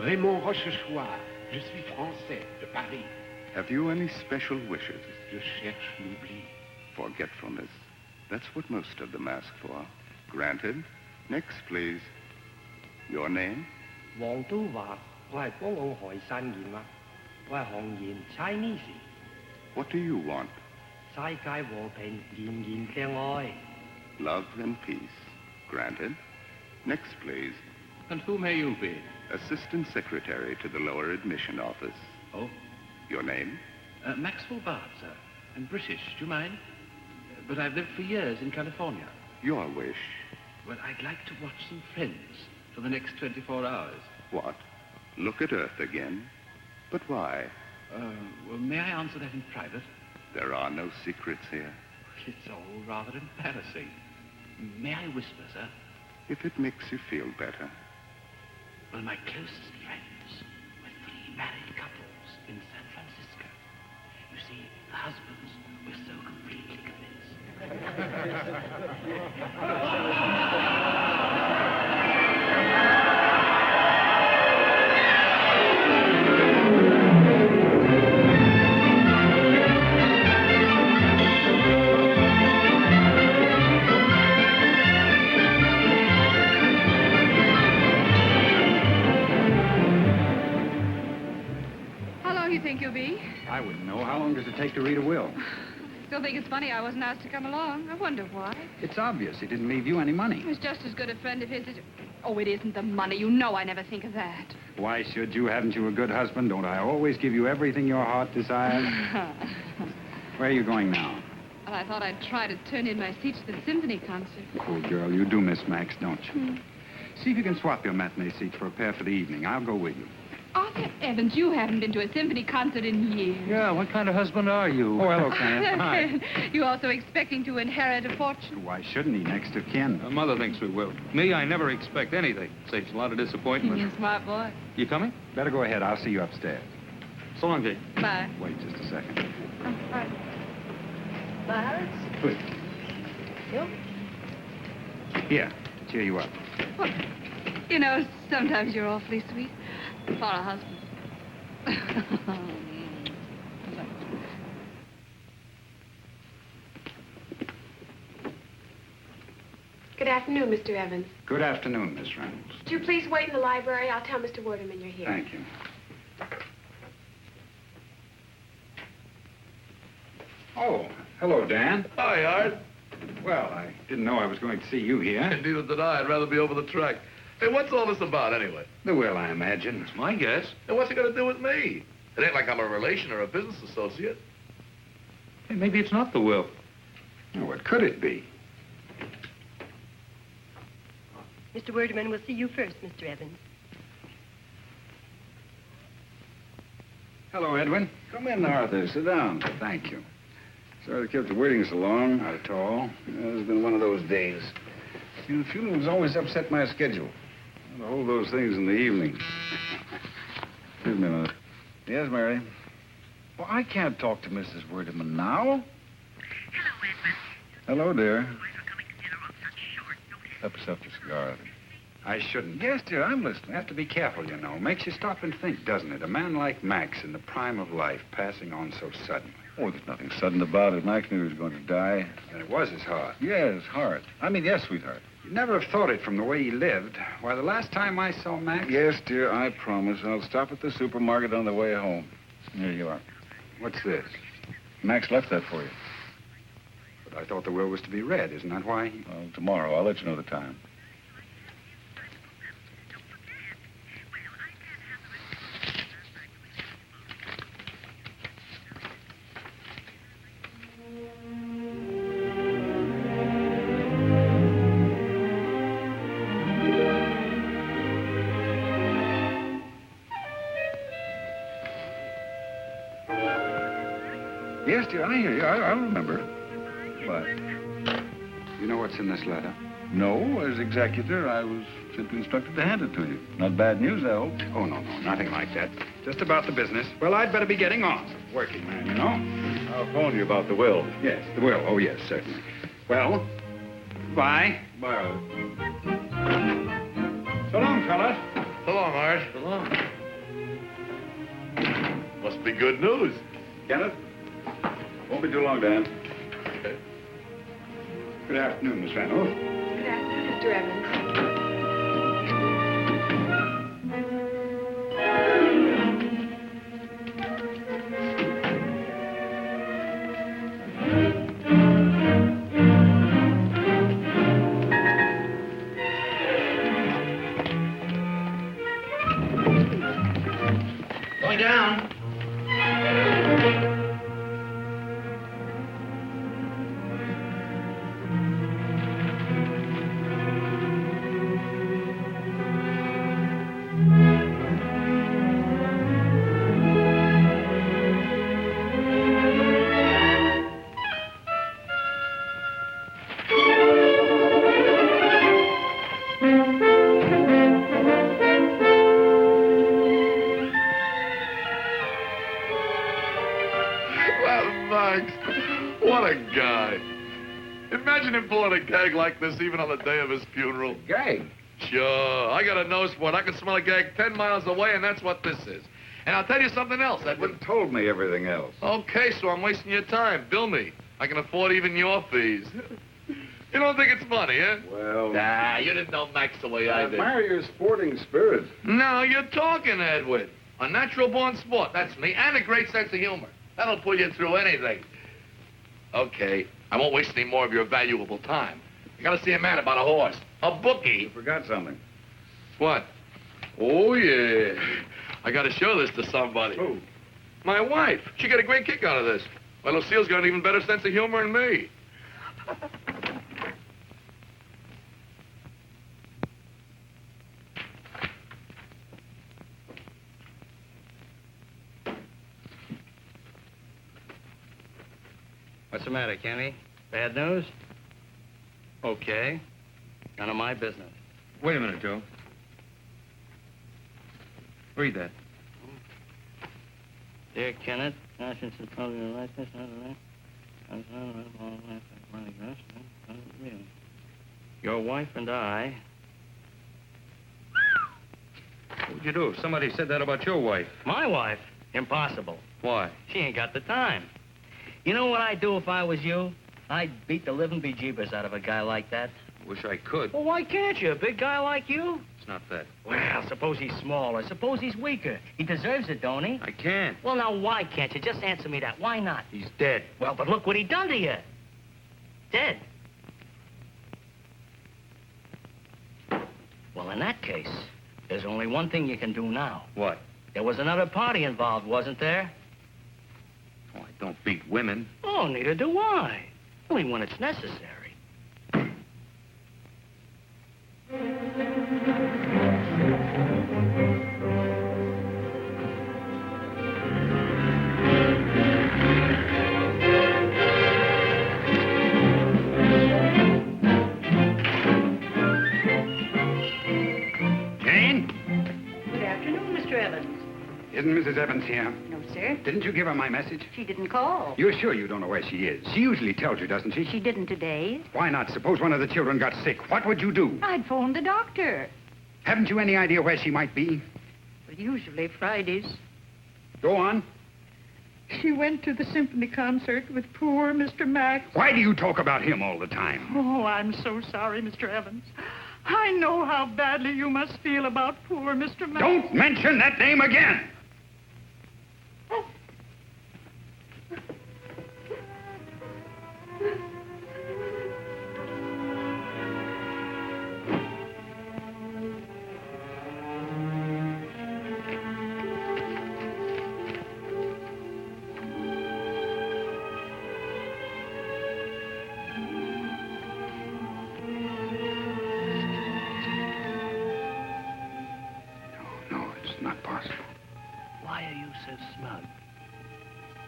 Raymond Rochechouart. Je suis français, de Paris. Have you any special wishes? Je cherche l'oubli. Forgetfulness. That's what most of them ask for. Granted. Next, please. Your name? 黃都華，我係江澳海山燕啦，我係韓言 Chinese。What do you want? 世界和平，人人嘅愛。Love and peace. Granted. Next, please. And who may you be? Assistant Secretary to the Lower Admission Office. Oh? Your name? Maxwell Bard, sir. I'm British. Do you mind? But I've lived for years in California. Your wish? Well, I'd like to watch some Friends for the next 24 hours. What? Look at Earth again? But why? Well, may I answer that in private? There are no secrets here. It's all rather embarrassing. May I whisper, sir? If it makes you feel better. Well, my closest friends were 3 married couples in San Francisco. You see, the husbands were so completely I wouldn't know. How long does it take to read a will? Still think it's funny I wasn't asked to come along. I wonder why. It's obvious he didn't leave you any money. He was just as good a friend of his as... Oh, it isn't the money. You know I never think of that. Why should you? Haven't you a good husband? Don't I always give you everything your heart desires? Where are you going now? Well, I thought I'd try to turn in my seat to the symphony concert. Poor girl, you do miss Max, don't you? See if you can swap your matinee seats for a pair for the evening. I'll go with you. Arthur Evans, you haven't been to a symphony concert in years. Yeah, what kind of husband are you? Oh, hello, Kenneth. Hi. You also expecting to inherit a fortune? Why shouldn't he, next of kin? Mother thinks we will. Me, I never expect anything. Saves a lot of disappointment. You're a smart boy. You coming? Better go ahead. I'll see you upstairs. So long, Jake. Bye. Wait just a second. Bye. Bye, Alex. Please. You? Here, cheer you up. Well, you know, sometimes you're awfully sweet. For a husband. Good afternoon, Mr. Evans. Good afternoon, Miss Reynolds. Would you please wait in the library? I'll tell Mr. Waterman you're here. Thank you. Oh, hello, Dan. Hi, Art. Well, I didn't know I was going to see you here. Neither did I. I'd rather be over the track. Hey, what's all this about, anyway? The will, I imagine. It's my guess. And what's it got to do with me? It ain't like I'm a relation or a business associate. Hey, maybe it's not the will. Oh, what could it be? Mr. Werdeman will see you first, Mr. Evans. Hello, Edwin. Come in, Arthur. Sit down. Thank you. Sorry to keep you waiting so long. Not at all. It's been one of those days. You know, funerals always upset my schedule. I hold those things in the evening. Excuse me a minute. Yes, Mary? Well, I can't talk to Mrs. Werdeman now. Hello, Edmund. Hello, dear. Boys are coming to dinner on such short notice. Help yourself to a cigar, Arthur. I shouldn't. Yes, dear, I'm listening. You have to be careful, you know. Makes you stop and think, doesn't it? A man like Max in the prime of life passing on so suddenly. Oh, there's nothing sudden about it. Max knew he was going to die. And it was his heart. Yes, heart. I mean, yes, sweetheart. You'd never have thought it from the way he lived. Why, the last time I saw Max... Yes, dear, I promise. I'll stop at the supermarket on the way home. Here you are. What's this? Max left that for you. But I thought the will was to be read. Isn't that why? Well, tomorrow. I'll let you know the time. Yes, dear, I hear you. I'll remember. What? You know what's in this letter? No, as executor, I was simply instructed to hand it to you. Not bad news, I hope. Oh, no, nothing like that. Just about the business. Well, I'd better be getting on. Working man, you know. I'll phone you about the will. Yes, the will. Oh, yes, certainly. Well, bye. Bye, Arthur. So long, fellas. So long, Art. So long. Must be good news. Kenneth? Won't be too long, Dan. Okay. Good afternoon, Miss Reynolds. Good afternoon, Mr. Evans. Going down. What a guy. Imagine him pulling a gag like this even on the day of his funeral. Gag? Sure. I got a nose for it. I can smell a gag 10 miles away, and that's what this is. And I'll tell you something else. You would have told me everything else. Okay, so I'm wasting your time. Bill me. I can afford even your fees. You don't think it's funny, eh? Well... Nah, you didn't know Max the way I did. admire your sporting spirit. No, you're talking, Edwin. A natural-born sport, that's me, and a great sense of humor. That'll pull you through anything. Okay, I won't waste any more of your valuable time. I gotta see a man about a horse. A bookie. You forgot something. What? Oh, yeah. I gotta show this to somebody. Who? My wife. She got a great kick out of this. Why, Lucille's got an even better sense of humor than me. What's the matter, Kenny? Bad news? Okay. None of my business. Wait a minute, Joe. Read that. Dear Kenneth, your wife and I... What'd you do? Somebody said that about your wife. My wife? Impossible. Why? She ain't got the time. You know what I'd do if I was you? I'd beat the living bejeebers out of a guy like that. Wish I could. Well, why can't you? A big guy like you? It's not that. Well, suppose he's smaller. Suppose he's weaker. He deserves it, don't he? I can't. Well, now, why can't you? Just answer me that. Why not? He's dead. Well, but look what he done to you. Dead. Well, in that case, there's only one thing you can do now. What? There was another party involved, wasn't there? Oh, I don't beat women. Oh, neither do I. Only when it's necessary. Isn't Mrs. Evans here? No, sir. Didn't you give her my message? She didn't call. You're sure you don't know where she is? She usually tells you, doesn't she? She didn't today. Why not? Suppose one of the children got sick. What would you do? I'd phone the doctor. Haven't you any idea where she might be? Well, usually Fridays. Go on. She went to the symphony concert with poor Mr. Max. Why do you talk about him all the time? Oh, I'm so sorry, Mr. Evans. I know how badly you must feel about poor Mr. Max. Don't mention that name again!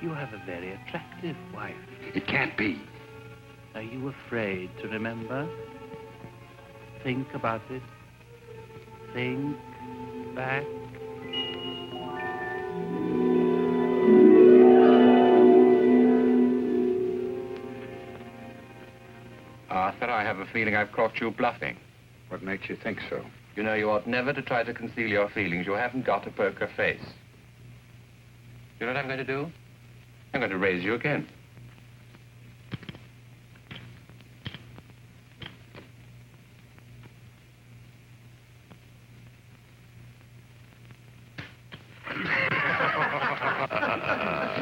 You have a very attractive wife. It can't be. Are you afraid to remember? Think about it. Think back. Arthur, I have a feeling I've caught you bluffing. What makes you think so? You know, you ought never to try to conceal your feelings. You haven't got a poker face. You know what I'm going to do? I'm going to raise you again.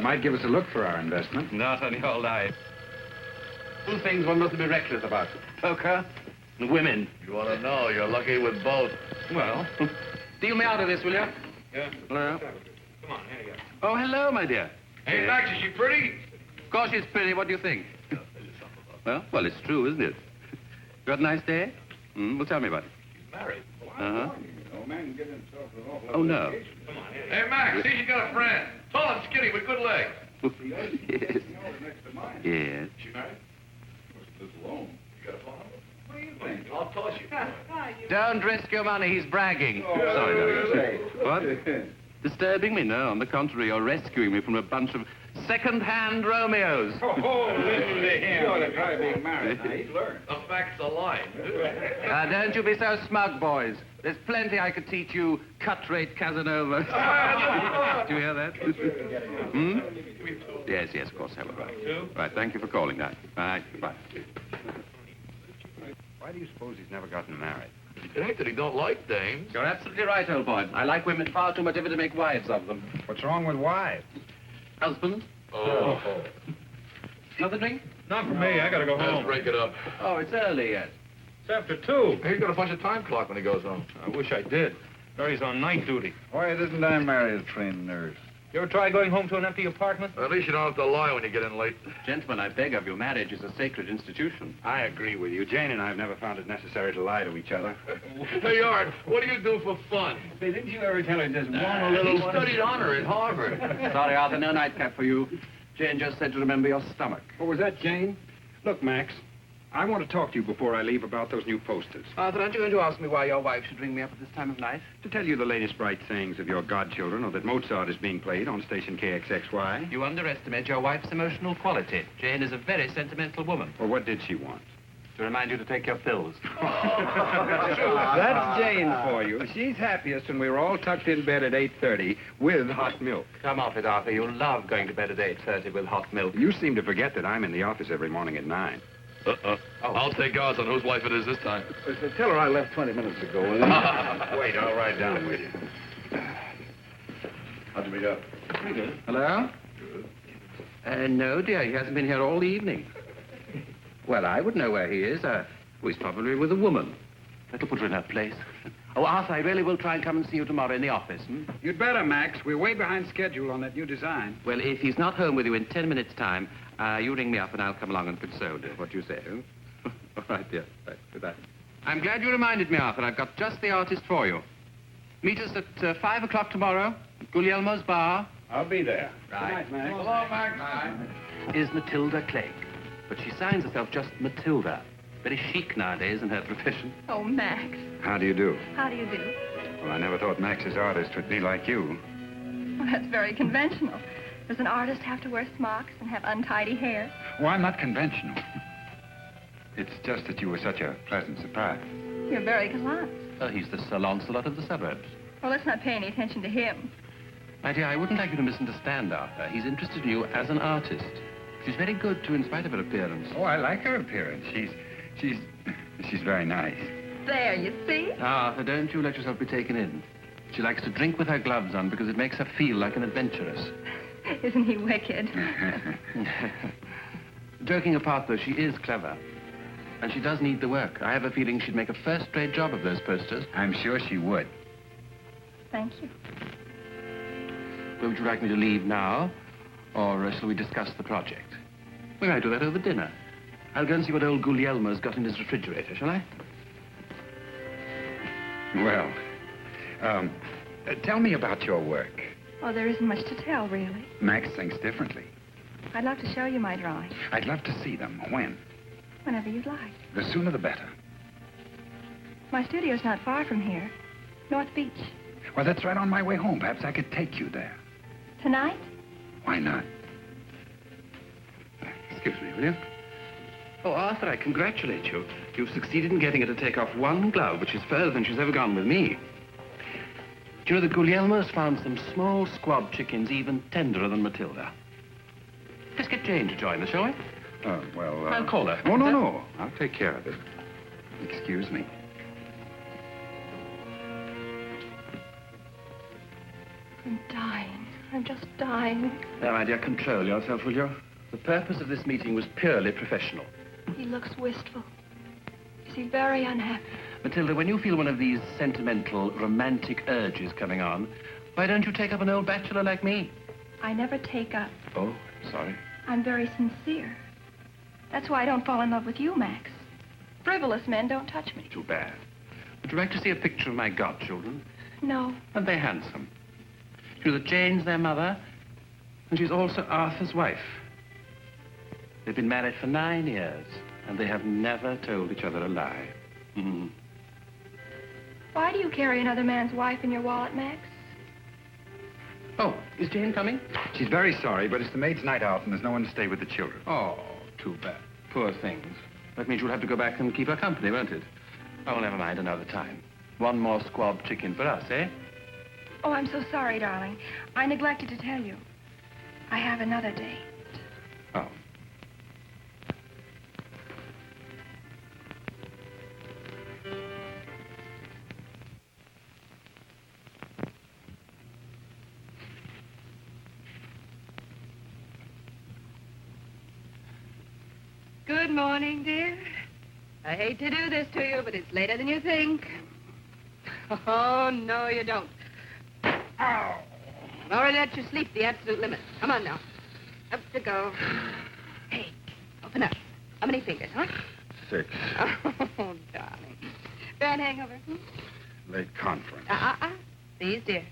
Might give us a look for our investment. Not on your life. Two things one mustn't be reckless about. Poker and women. You want to know, you're lucky with both. Well, deal me out of this, will you? Yeah. Hello. Come on, here you go. Oh, hello, my dear. Hey, Max, is she pretty? Of course she's pretty. What do you think? Well, it's true, isn't it? You had a nice day? Well, tell me about it. She's married. Uh-huh. Oh, no. Come on, here. Hey, Max, see, you got a friend. Tall and skinny with good legs. Yes. Yes. She married? Lives alone. You got a phone number? What do you think? I'll toss you. Don't risk your money. He's bragging. Oh, Sorry, no, you really? say. What? Disturbing me? No, on the contrary, you're rescuing me from a bunch of second-hand Romeos. Oh, listen to him. You're the guy being married. Now, he's learned. The facts are lying. Don't you be so smug, boys. There's plenty I could teach you cut-rate Casanova. Do you hear that? Yes, yes, of course, I will. Right, thank you for calling that. Bye. Bye. Why do you suppose he's never gotten married? It ain't that he don't like dames. You're absolutely right, old boy. I like women far too much ever to make wives of them. What's wrong with wives? Husband? Oh. Another drink? Not for me. I gotta go Let's home. break it up. Oh, it's early yet. It's after 2. He's got a bunch of time clock when he goes home. I wish I did. Barry's on night duty. Why didn't I marry a trained nurse? You ever try going home to an empty apartment? At least you don't have to lie when you get in late. Gentlemen, I beg of you, marriage is a sacred institution. I agree with you. Jane and I have never found it necessary to lie to each other. Hey, Art, what do you do for fun? Say, didn't you ever tell her just one He little... studied honor at Harvard. Sorry, Arthur, no nightcap for you. Jane just said to remember your stomach. What was that, Jane? Look, Max, I want to talk to you before I leave about those new posters. Arthur, aren't you going to ask me why your wife should ring me up at this time of night? To tell you the latest bright sayings of your godchildren, or that Mozart is being played on station KXXY. You underestimate your wife's emotional quality. Jane is a very sentimental woman. Well, what did she want? To remind you to take your pills. That's Jane for you. She's happiest when we're all tucked in bed at 8:30 with hot milk. Come off it, Arthur. You love going to bed at 8:30 with hot milk. You seem to forget that I'm in the office every morning at 9. I'll take odds on whose wife it is this time. Tell her I left 20 minutes ago. Wait, I'll ride down with you. How'd you meet up? Pretty good. Hello? No, dear, he hasn't been here all the evening. Well, I would know where he is. He's probably with a woman. That'll put her in her place. Oh, Arthur, I really will try and come and see you tomorrow in the office. You'd better, Max. We're way behind schedule on that new design. Well, if he's not home with you in 10 minutes' time, you ring me up and I'll come along and console you. What do you say? All right, dear. Right, goodbye. I'm glad you reminded me, Arthur. I've got just the artist for you. Meet us at 5 o'clock tomorrow at Guglielmo's bar. I'll be there. Right. Good night, Max. Hello, Max. Is Matilda Clegg. But she signs herself just Matilda. Very chic nowadays in her profession. Oh, Max. How do you do? How do you do? Well, I never thought Max's artist would be like you. Well, that's very conventional. Does an artist have to wear smocks and have untidy hair? Oh, I'm not conventional. It's just that you were such a pleasant surprise. You're very gallant. He's the Sir Lancelot of the suburbs. Well, let's not pay any attention to him. My dear, I wouldn't like you to misunderstand Arthur. He's interested in you as an artist. She's very good, too, in spite of her appearance. Oh, I like her appearance. She's very nice. There, you see? Arthur, don't you let yourself be taken in. She likes to drink with her gloves on because it makes her feel like an adventuress. Isn't he wicked? Joking apart, though, she is clever. And she does need the work. I have a feeling she'd make a first-rate job of those posters. I'm sure she would. Thank you. Well, would you like me to leave now? Or shall we discuss the project? We might do that over dinner. I'll go and see what old Guglielmo's got in his refrigerator, shall I? Well, tell me about your work. Oh, there isn't much to tell, really. Max thinks differently. I'd love to show you my drawings. I'd love to see them. When? Whenever you'd like. The sooner the better. My studio's not far from here. North Beach. Well, that's right on my way home. Perhaps I could take you there. Tonight? Why not? Excuse me, will you? Oh, Arthur, I congratulate you. You've succeeded in getting her to take off one glove, which is further than she's ever gone with me. Do you know that Guglielmo's found some small squab chickens even tenderer than Matilda? Let's get Jane to join us, shall we? Well, I'll call her. Oh, no. I'll take care of it. Excuse me. I'm dying. I'm just dying. Now, my dear, control yourself, will you? The purpose of this meeting was purely professional. He looks wistful. Is he very unhappy? Matilda, when you feel one of these sentimental, romantic urges coming on, why don't you take up an old bachelor like me? I never take up. Oh, sorry. I'm very sincere. That's why I don't fall in love with you, Max. Frivolous men don't touch me. Too bad. Would you like to see a picture of my godchildren? No. And they're handsome. You know that Jane's their mother, and she's also Arthur's wife. They've been married for 9 years, and they have never told each other a lie. Mm-hmm. Why do you carry another man's wife in your wallet, Max? Oh, is Jane coming? She's very sorry, but it's the maid's night out, and there's no one to stay with the children. Oh, too bad. Poor things. That means you'll have to go back and keep her company, won't it? Oh, never mind, another time. One more squab chicken for us, eh? Oh, I'm so sorry, darling. I neglected to tell you. I have another date. Oh. Good morning, dear. I hate to do this to you, but it's later than you think. Oh, no, you don't. Ow. I've already let you sleep the absolute limit. Come on now. Up to go. Hey, open up. How many fingers, huh? 6. Oh, darling. Bad hangover? Late conference. Please, dear.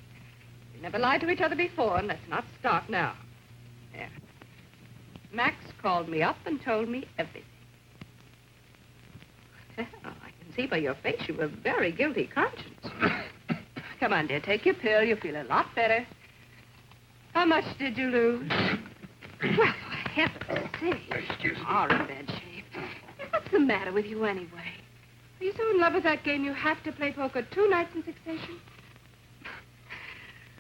We never lied to each other before, and let's not start now. There. Max called me up and told me everything. Well, I can see by your face you have a very guilty conscience. Come on, dear, take your pill. You'll feel a lot better. How much did you lose? Well, for heaven's sake. Excuse me. You are in bad shape. What's the matter with you anyway? Are you so in love with that game you have to play poker 2 nights in succession?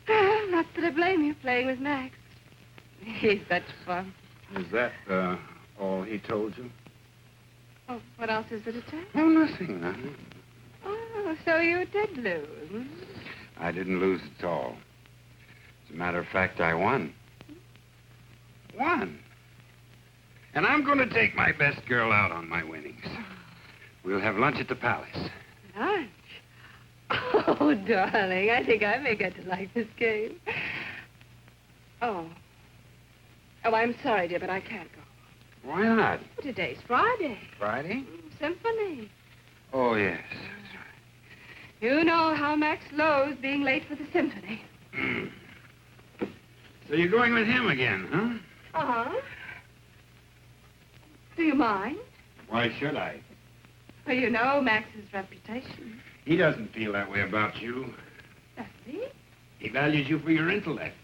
Not that I blame you playing with Max. He's such fun. Is that, all he told you? Oh, what else is there to tell? Oh, nothing, huh? Oh, so you did lose. Hmm? I didn't lose at all. As a matter of fact, I won. Won. And I'm going to take my best girl out on my winnings. We'll have lunch at the Palace. Lunch? Oh, darling, I think I may get to like this game. Oh. Oh, I'm sorry, dear, but I can't go. Why not? Well, today's Friday. Friday? Symphony. Oh, yes. You know how Max loathes being late for the symphony. So you're going with him again, huh? Uh-huh. Do you mind? Why should I? Well, you know Max's reputation. He doesn't feel that way about you. Does he? He values you for your intellect.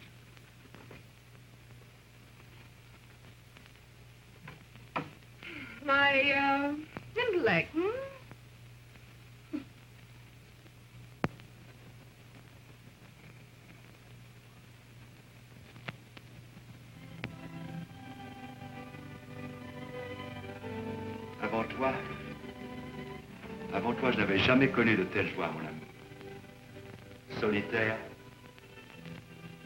My, intellect, hmm? Avant toi, je n'avais jamais connu de telle joie, mon ami. Solitaire,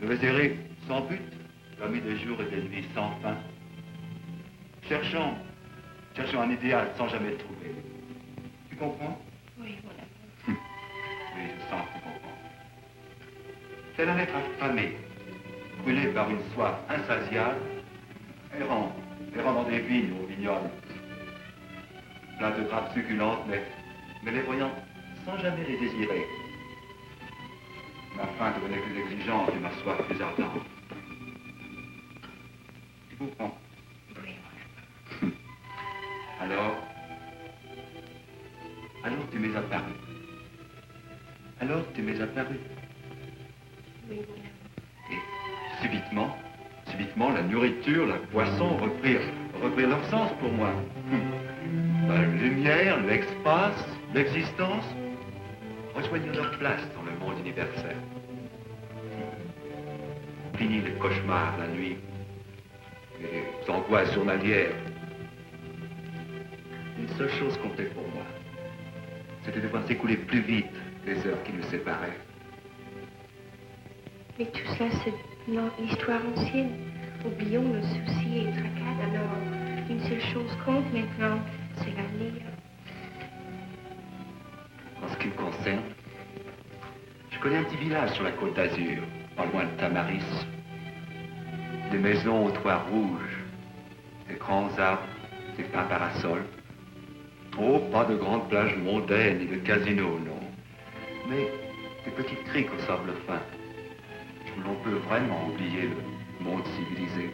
erré sans but, parmi des jours et des nuits sans fin. Cherchant un idéal sans jamais le trouver. Tu comprends? Oui, mon amour. Oui, je sens que tu comprends. Tel un être affamé, brûlé par une soif insatiable, errant dans des vignes aux vignobles, plein de grappes succulentes, mais les voyant sans jamais les désirer. Ma faim devenait plus exigeante et ma soif plus ardente. Tu comprends? Oui, mon amour. Alors tu m'es apparu. Oui, mon amour. Et subitement, la nourriture, la boisson reprirent leur sens pour moi. La lumière, l'espace, l'existence rejoignent leur place dans le monde universel. Fini les cauchemars la nuit, les angoisses journalières. Une seule chose comptait pour moi. C'était de voir s'écouler plus vite les heures qui nous séparaient. Mais tout cela, c'est l'histoire ancienne. Oublions le souci et tracas. Alors, une seule chose compte maintenant, c'est l'avenir. En ce qui me concerne, je connais un petit village sur la côte d'Azur, pas loin de Tamaris. Des maisons aux toits rouges, des grands arbres, des pins parasols. Oh, pas de grandes plages mondaines ni de casinos, non. Mais des petites criques au sable fin. L'on peut vraiment oublier le monde civilisé.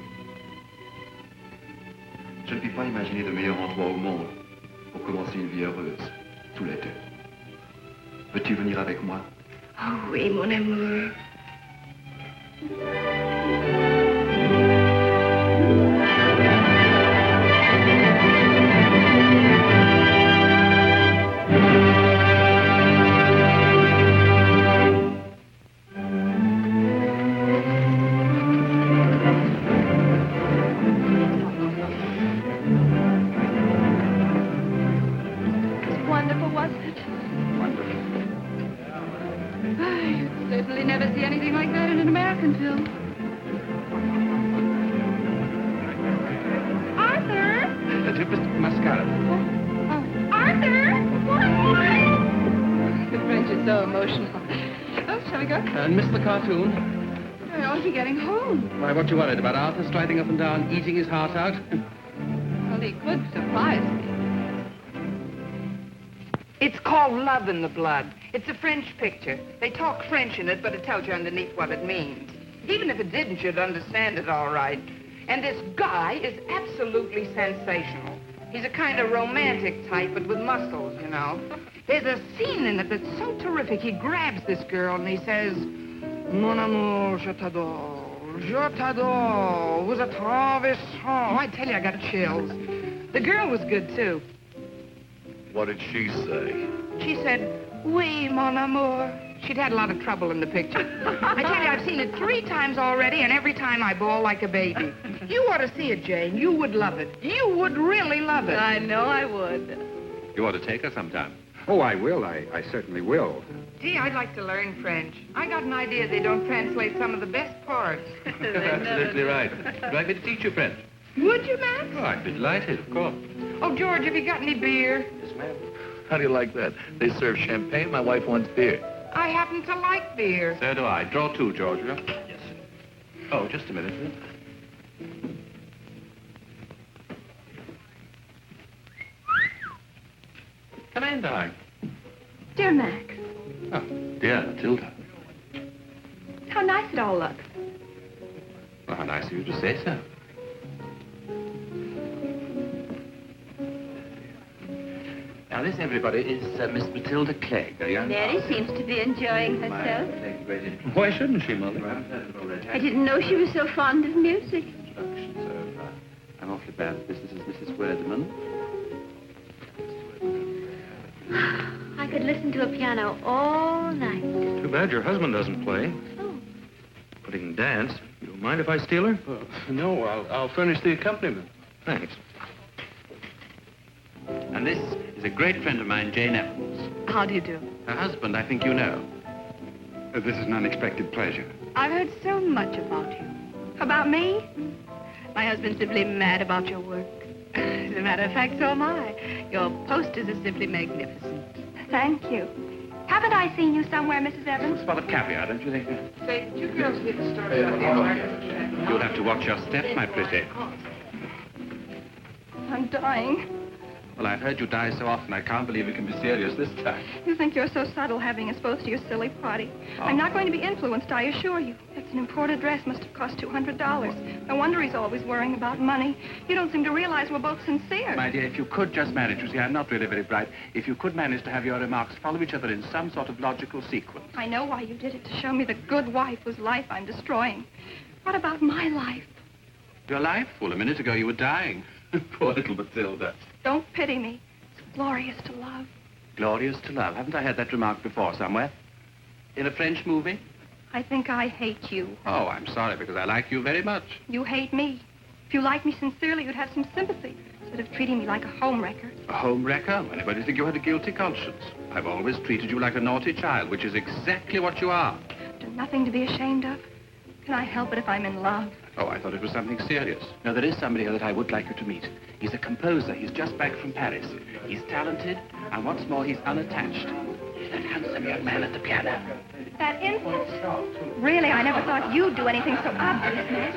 Je ne puis pas imaginer de meilleur endroit au monde pour commencer une vie heureuse, tous les deux. Veux-tu venir avec moi? Oh oui, mon amour. Why, what you worried about? Arthur striding up and down, eating his heart out? Well, he could surprise me. It's called Love in the Blood. It's a French picture. They talk French in it, but it tells you underneath what it means. Even if it didn't, you'd understand it all right. And this guy is absolutely sensational. He's a kind of romantic type, but with muscles, you know. There's a scene in it that's so terrific. He grabs this girl and he says, Mon amour, je t'adore. Je t'adore. Vous êtes ravissant. Oh, I tell you, I got chills. The girl was good, too. What did she say? She said, oui, mon amour. She'd had a lot of trouble in the picture. I tell you, I've seen it 3 times already, and every time I bawl like a baby. You ought to see it, Jane. You would love it. You would really love it. I know I would. You ought to take her sometime. Oh, I will. I certainly will. Gee, I'd like to learn French. I got an idea they don't translate some of the best parts. Absolutely right. Would you like me to teach you French? Would you, Max? Oh, I'd be delighted, of course. Oh, George, have you got any beer? Yes, ma'am. How do you like that? They serve champagne. My wife wants beer. I happen to like beer. So do I. Draw two, Georgia. Yes. Oh, just a minute. Come in, darling. Dear Max, Oh, dear, Matilda. how nice it all looks. Well, how nice of you to say so. Now, this, everybody, is Miss Matilda Clegg, a young... Mary seems to be enjoying herself. Why shouldn't she, Mother? I didn't know she was so fond of music. I'm awfully bad. This is Mrs. Werdeman. I could listen to a piano all night. Too bad your husband doesn't play. Oh. But he can dance. You don't mind if I steal her? No, I'll furnish the accompaniment. Thanks. And this is a great friend of mine, Jane Evans. How do you do? Her husband, I think you know. This is an unexpected pleasure. I've heard so much about you. About me? My husband's simply mad about your work. As a matter of fact, so am I. Your posters are simply magnificent. Thank you. Haven't I seen you somewhere, Mrs. Evans? A spot of caviar, don't you think? Say, did you girls get started on the market? You'll have to watch your step, my pretty. I'm dying. Well, I've heard you die so often, I can't believe it can be serious this time. You think you're so subtle having us both to your silly party. I'm not going to be influenced, I assure you. It's an imported dress, must have cost $200. No wonder he's always worrying about money. You don't seem to realize we're both sincere. My dear, if you could just manage, you see, I'm not really very bright. If you could manage to have your remarks follow each other in some sort of logical sequence. I know why you did it, to show me the good wife whose life I'm destroying. What about my life? Your life? Well, a minute ago you were dying. Poor little Matilda. Don't pity me. It's glorious to love. Glorious to love. Haven't I heard that remark before somewhere? In a French movie? I think I hate you. Oh, I'm sorry, because I like you very much. You hate me. If you liked me sincerely, you'd have some sympathy, instead of treating me like a homewrecker. A homewrecker? Anybody think you had a guilty conscience? I've always treated you like a naughty child, which is exactly what you are. There's nothing to be ashamed of. Can I help it if I'm in love? Oh, I thought it was something serious. No, there is somebody here that I would like you to meet. He's a composer. He's just back from Paris. He's talented, and what's more, he's unattached. He's that handsome young man at the piano. That infant? Really, I never thought you'd do anything so obvious, Max.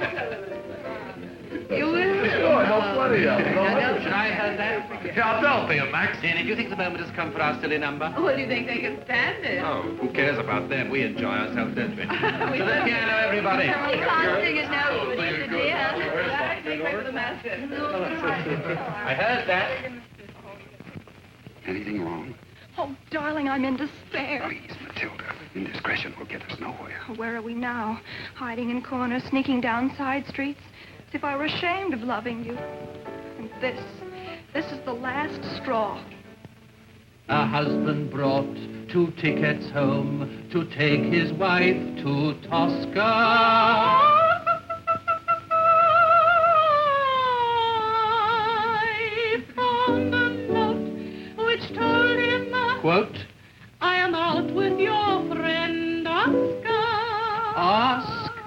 You will? Sure, no funny. Should I have that? Yeah, don't be a Max. Jenny, do you think the moment has come for our silly number? Well, do you think they can stand it? Oh, who cares about them? We enjoy ourselves, don't we? To the piano, everybody. You can't sing it now, but it's a dear. Wait for the master. I heard that. Anything wrong? Oh, darling, I'm in despair. Please, Matilda. Indiscretion will get us nowhere. Where are we now? Hiding in corners, sneaking down side streets, as if I were ashamed of loving you. And this is the last straw. A husband brought 2 tickets home to take his wife to Tosca. Quote, I am out with your friend Oscar.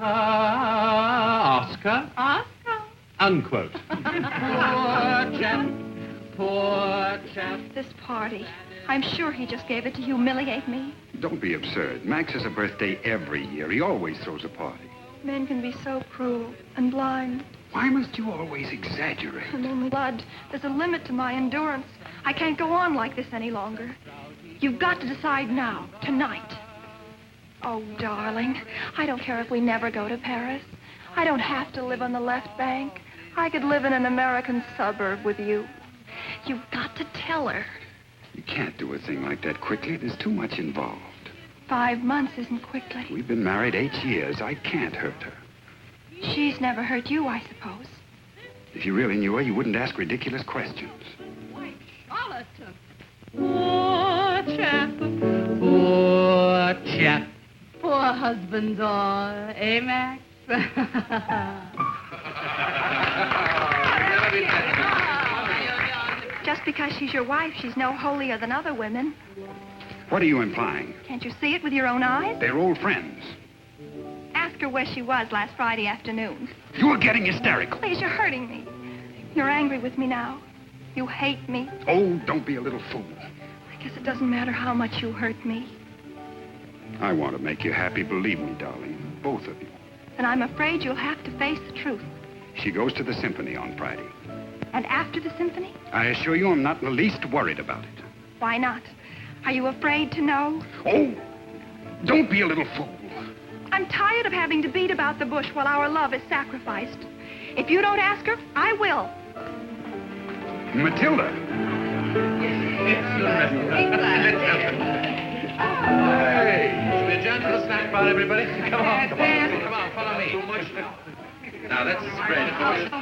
Oscar? Oscar. Unquote. Poor chap. This party. I'm sure he just gave it to humiliate me. Don't be absurd. Max has a birthday every year. He always throws a party. Men can be so cruel and blind. Why must you always exaggerate? I'm only blood. There's a limit to my endurance. I can't go on like this any longer. You've got to decide now, tonight. Oh, darling, I don't care if we never go to Paris. I don't have to live on the left bank. I could live in an American suburb with you. You've got to tell her. You can't do a thing like that quickly. There's too much involved. 5 months isn't quickly. We've been married 8 years. I can't hurt her. She's never hurt you, I suppose. If you really knew her, you wouldn't ask ridiculous questions. Charlotte. Poor chap. Poor chap. Poor husband's all, eh, Max? Just because she's your wife, she's no holier than other women. What are you implying? Can't you see it with your own eyes? They're old friends. Ask her where she was last Friday afternoon. You are getting hysterical. Please, you're hurting me. You're angry with me now. You hate me. Oh, don't be a little fool. I guess it doesn't matter how much you hurt me. I want to make you happy, believe me, darling. Both of you. And I'm afraid you'll have to face the truth. She goes to the symphony on Friday. And after the symphony? I assure you I'm not in the least worried about it. Why not? Are you afraid to know? Oh, don't be a little fool. I'm tired of having to beat about the bush while our love is sacrificed. If you don't ask her, I will. Matilda. Hey, should we adjourn to the snack bar, everybody? Come on, follow me. Now, let's spread.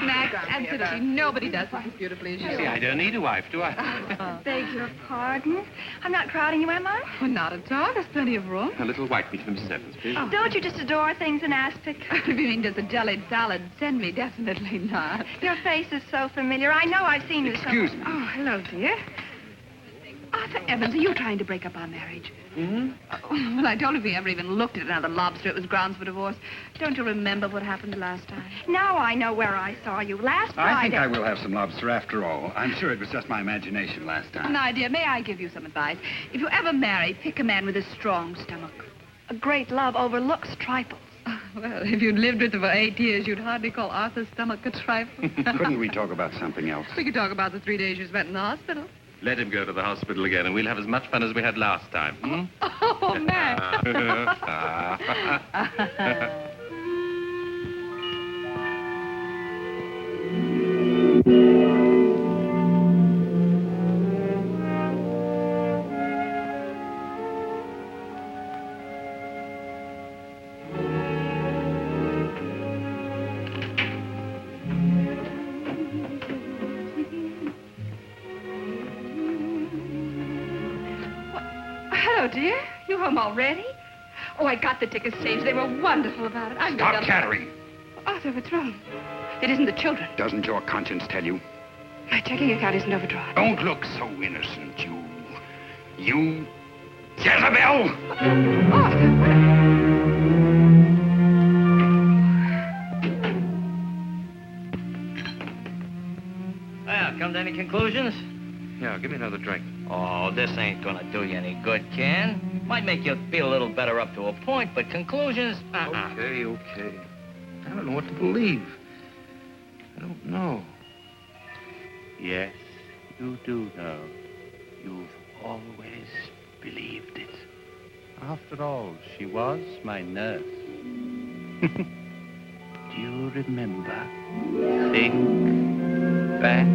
Max, absolutely nobody does this as beautifully as you. See, I don't need a wife, do I? Beg your pardon? I'm not crowding you, am I? Oh, not at all. There's plenty of room. A little white meat for Mrs. Evans, please. Oh. Don't you just adore things in aspic? If you mean just a jellied salad, send me. Definitely not. Your face is so familiar. I know I've seen you Excuse me. Oh, hello, dear. Arthur Evans, are you trying to break up our marriage? Mm-hmm. Oh, well, I told you if we ever even looked at another lobster, it was grounds for divorce. Don't you remember what happened last time? Now I know where I saw you. Last Friday. I think I will have some lobster after all. I'm sure it was just my imagination last time. Now, dear, may I give you some advice? If you ever marry, pick a man with a strong stomach. A great love overlooks trifles. Well, if you'd lived with her for 8 years, you'd hardly call Arthur's stomach a trifle. Couldn't we talk about something else? We could talk about the 3 days you spent in the hospital. Let him go to the hospital again, and we'll have as much fun as we had last time. Hmm? Oh, Max. Hello, dear. You home already? Oh, I got the tickets changed. They were wonderful about it. Stop chattering. Arthur, what's wrong? It isn't the children. Doesn't your conscience tell you? My checking account isn't overdrawn. Don't look so innocent, you Jezebel! Well, come to any conclusions? Yeah, give me another drink. Oh, this ain't gonna do you any good, Ken. Might make you feel a little better up to a point, but conclusions, Okay. I don't know what to believe. I don't know. Yes, you do know. You've always believed it. After all, she was my nurse. Do you remember? Think back.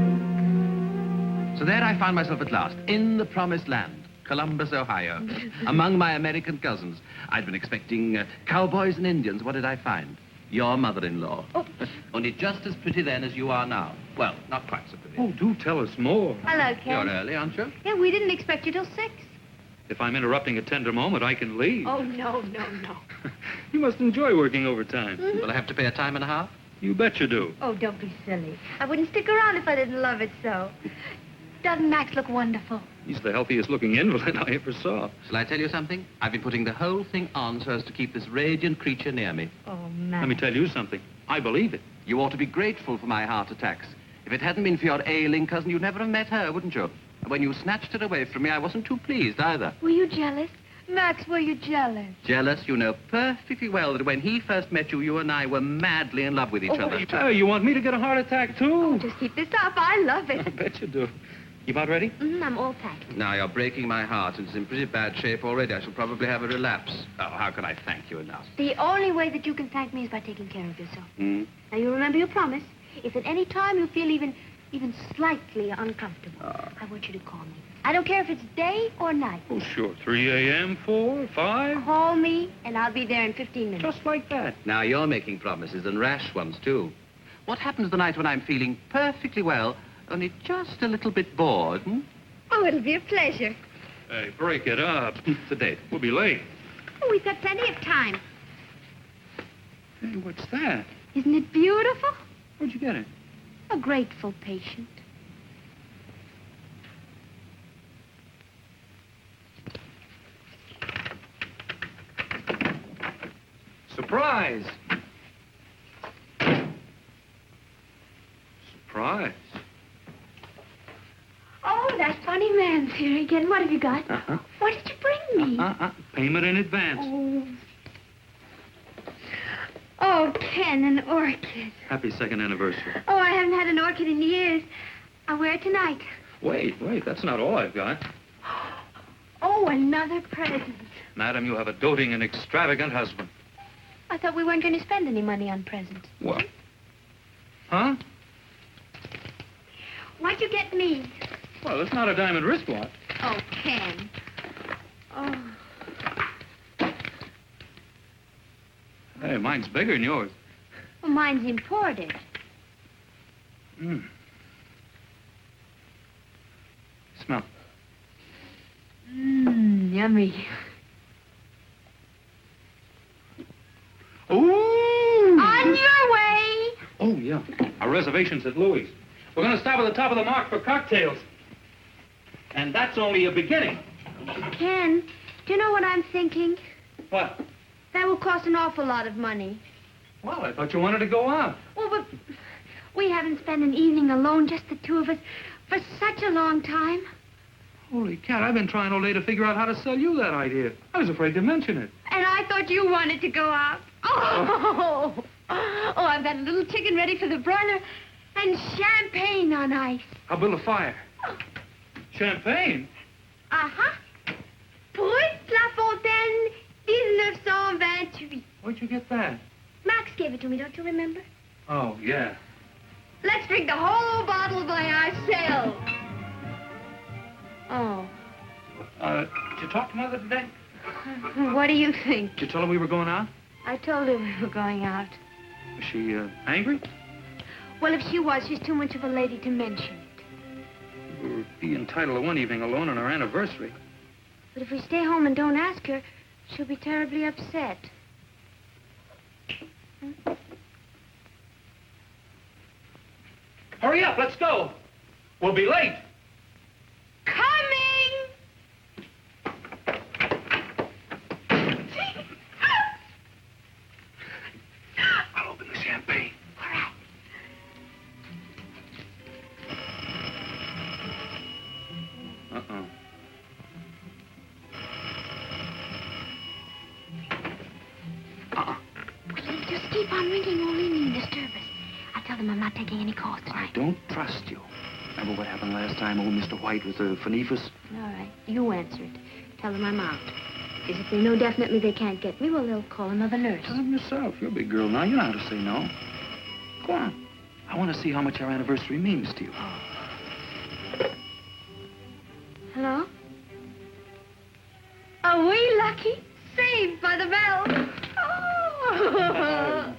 So there I found myself at last, in the promised land, Columbus, Ohio, among my American cousins. I'd been expecting cowboys and Indians. What did I find? Your mother-in-law. Oh. Only just as pretty then as you are now. Well, not quite so pretty. Oh, do tell us more. Hello, Ken. You're early, aren't you? Yeah, we didn't expect you till 6. If I'm interrupting a tender moment, I can leave. Oh, no. You must enjoy working overtime. Mm-hmm. Will I have to pay a time and a half? You bet you do. Oh, don't be silly. I wouldn't stick around if I didn't love it so. Doesn't Max look wonderful? He's the healthiest looking invalid I ever saw. Shall I tell you something? I've been putting the whole thing on so as to keep this radiant creature near me. Oh, Max. Let me tell you something. I believe it. You ought to be grateful for my heart attacks. If it hadn't been for your ailing cousin, you'd never have met her, wouldn't you? And when you snatched her away from me, I wasn't too pleased either. Were you jealous? Max, were you jealous? Jealous? You know perfectly well that when he first met you, you and I were madly in love with each other. Oh, you want me to get a heart attack, too? Oh, just keep this up. I love it. I bet you do. You about ready? I'm all packed. Now, you're breaking my heart, and it's in pretty bad shape already. I shall probably have a relapse. Oh, how can I thank you enough? The only way that you can thank me is by taking care of yourself. Hmm? Now, you remember your promise. If at any time you feel even slightly uncomfortable, I want you to call me. I don't care if it's day or night. Oh, sure. 3 a.m., 4, 5? Call me, and I'll be there in 15 minutes. Just like that. Now, you're making promises, and rash ones, too. What happens the night when I'm feeling perfectly well, only just a little bit bored, hmm? Oh, it'll be a pleasure. Hey, break it up. It's a date. We'll be late. Oh, we've got plenty of time. Hey, what's that? Isn't it beautiful? Where'd you get it? A grateful patient. Surprise. Surprise. Oh, that funny man's here again. What have you got? Uh-huh. What did you bring me? Payment in advance. Oh, Ken, an orchid. Happy second anniversary. Oh, I haven't had an orchid in years. I'll wear it tonight. Wait, that's not all I've got. Oh, another present. Madam, you have a doting and extravagant husband. I thought we weren't going to spend any money on presents. What? Huh? What'd you get me? Well, it's not a diamond wristwatch. Oh, Ken. Oh. Hey, mine's bigger than yours. Well, mine's imported. Smell. Yummy. Ooh! On your way! Oh, yeah. Our reservation's at Louis. We're going to stop at the top of the mark for cocktails. And that's only a beginning. Ken, do you know what I'm thinking? What? That will cost an awful lot of money. Well, I thought you wanted to go out. Well, but we haven't spent an evening alone, just the two of us, for such a long time. Holy cat, I've been trying all day to figure out how to sell you that idea. I was afraid to mention it. And I thought you wanted to go out. Oh, I've got a little chicken ready for the broiler and champagne on ice. I'll build a fire. Champagne? Uh-huh. Proust La Fontaine, 1928. Where'd you get that? Max gave it to me, don't you remember? Oh, yeah. Let's drink the whole bottle by ourselves. Oh. Did you talk to Mother today? What do you think? Did you tell her we were going out? I told her we were going out. Was she, angry? Well, if she was, she's too much of a lady to mention it. We'll be entitled to one evening alone on our anniversary. But if we stay home and don't ask her, she'll be terribly upset. Hurry up, let's go. We'll be late. Coming! I'll open the champagne. All right. Uh-oh. Just keep on ringing, only me disturb us. I'll tell them I'm not taking any calls tonight. I don't trust you. Remember what happened last time, old Mr. White with the phonephus? All right, you answer it. Tell them I'm out. Because if they know definitely they can't get me, well, they'll call another nurse. Tell them yourself. You're a big girl now. You know how to say no. Go on. I want to see how much our anniversary means to you. Hello? Are we lucky? Saved by the bell. Oh.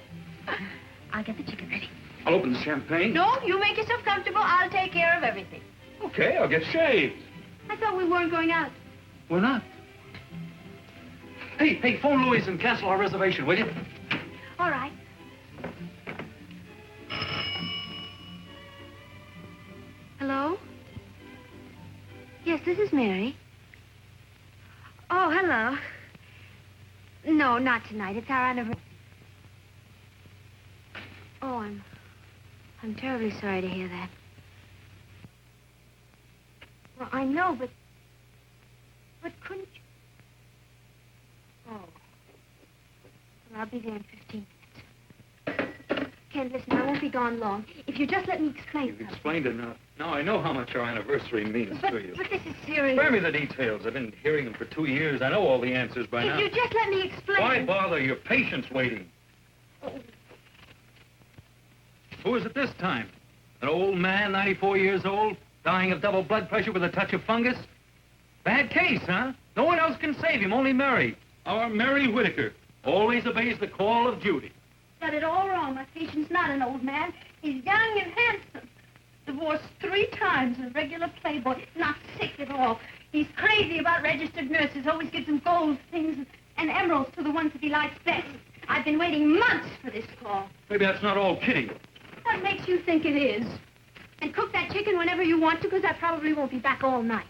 I'll get the chicken ready. I'll open the champagne. No, you make yourself comfortable. I'll take care of everything. Okay, I'll get shaved. I thought we weren't going out. We're not. Hey, phone Louis and cancel our reservation, will you? All right. Hello? Yes, this is Mary. Oh, hello. No, not tonight. It's our anniversary. Oh, I'm terribly sorry to hear that. Well, I know, but couldn't you? Oh. Well, I'll be there in 15 minutes. Ken, listen, I won't be gone long. If you just let me explain You've something. explained it now. Now I know how much our anniversary means to you. But this is serious. Spare me the details. I've been hearing them for 2 years. I know all the answers by now. If you just let me explain. Why bother? Your patient's waiting. Oh. Who is it this time? An old man, 94 years old, dying of double blood pressure with a touch of fungus? Bad case, huh? No one else can save him, only Mary. Our Mary Whitaker always obeys the call of duty. Got it all wrong. My patient's not an old man. He's young and handsome. Divorced 3 times, a regular playboy. Not sick at all. He's crazy about registered nurses. Always gives them gold things and emeralds to the ones that he likes best. I've been waiting months for this call. Maybe that's not all kidding. What makes you think it is? And cook that chicken whenever you want to, because I probably won't be back all night.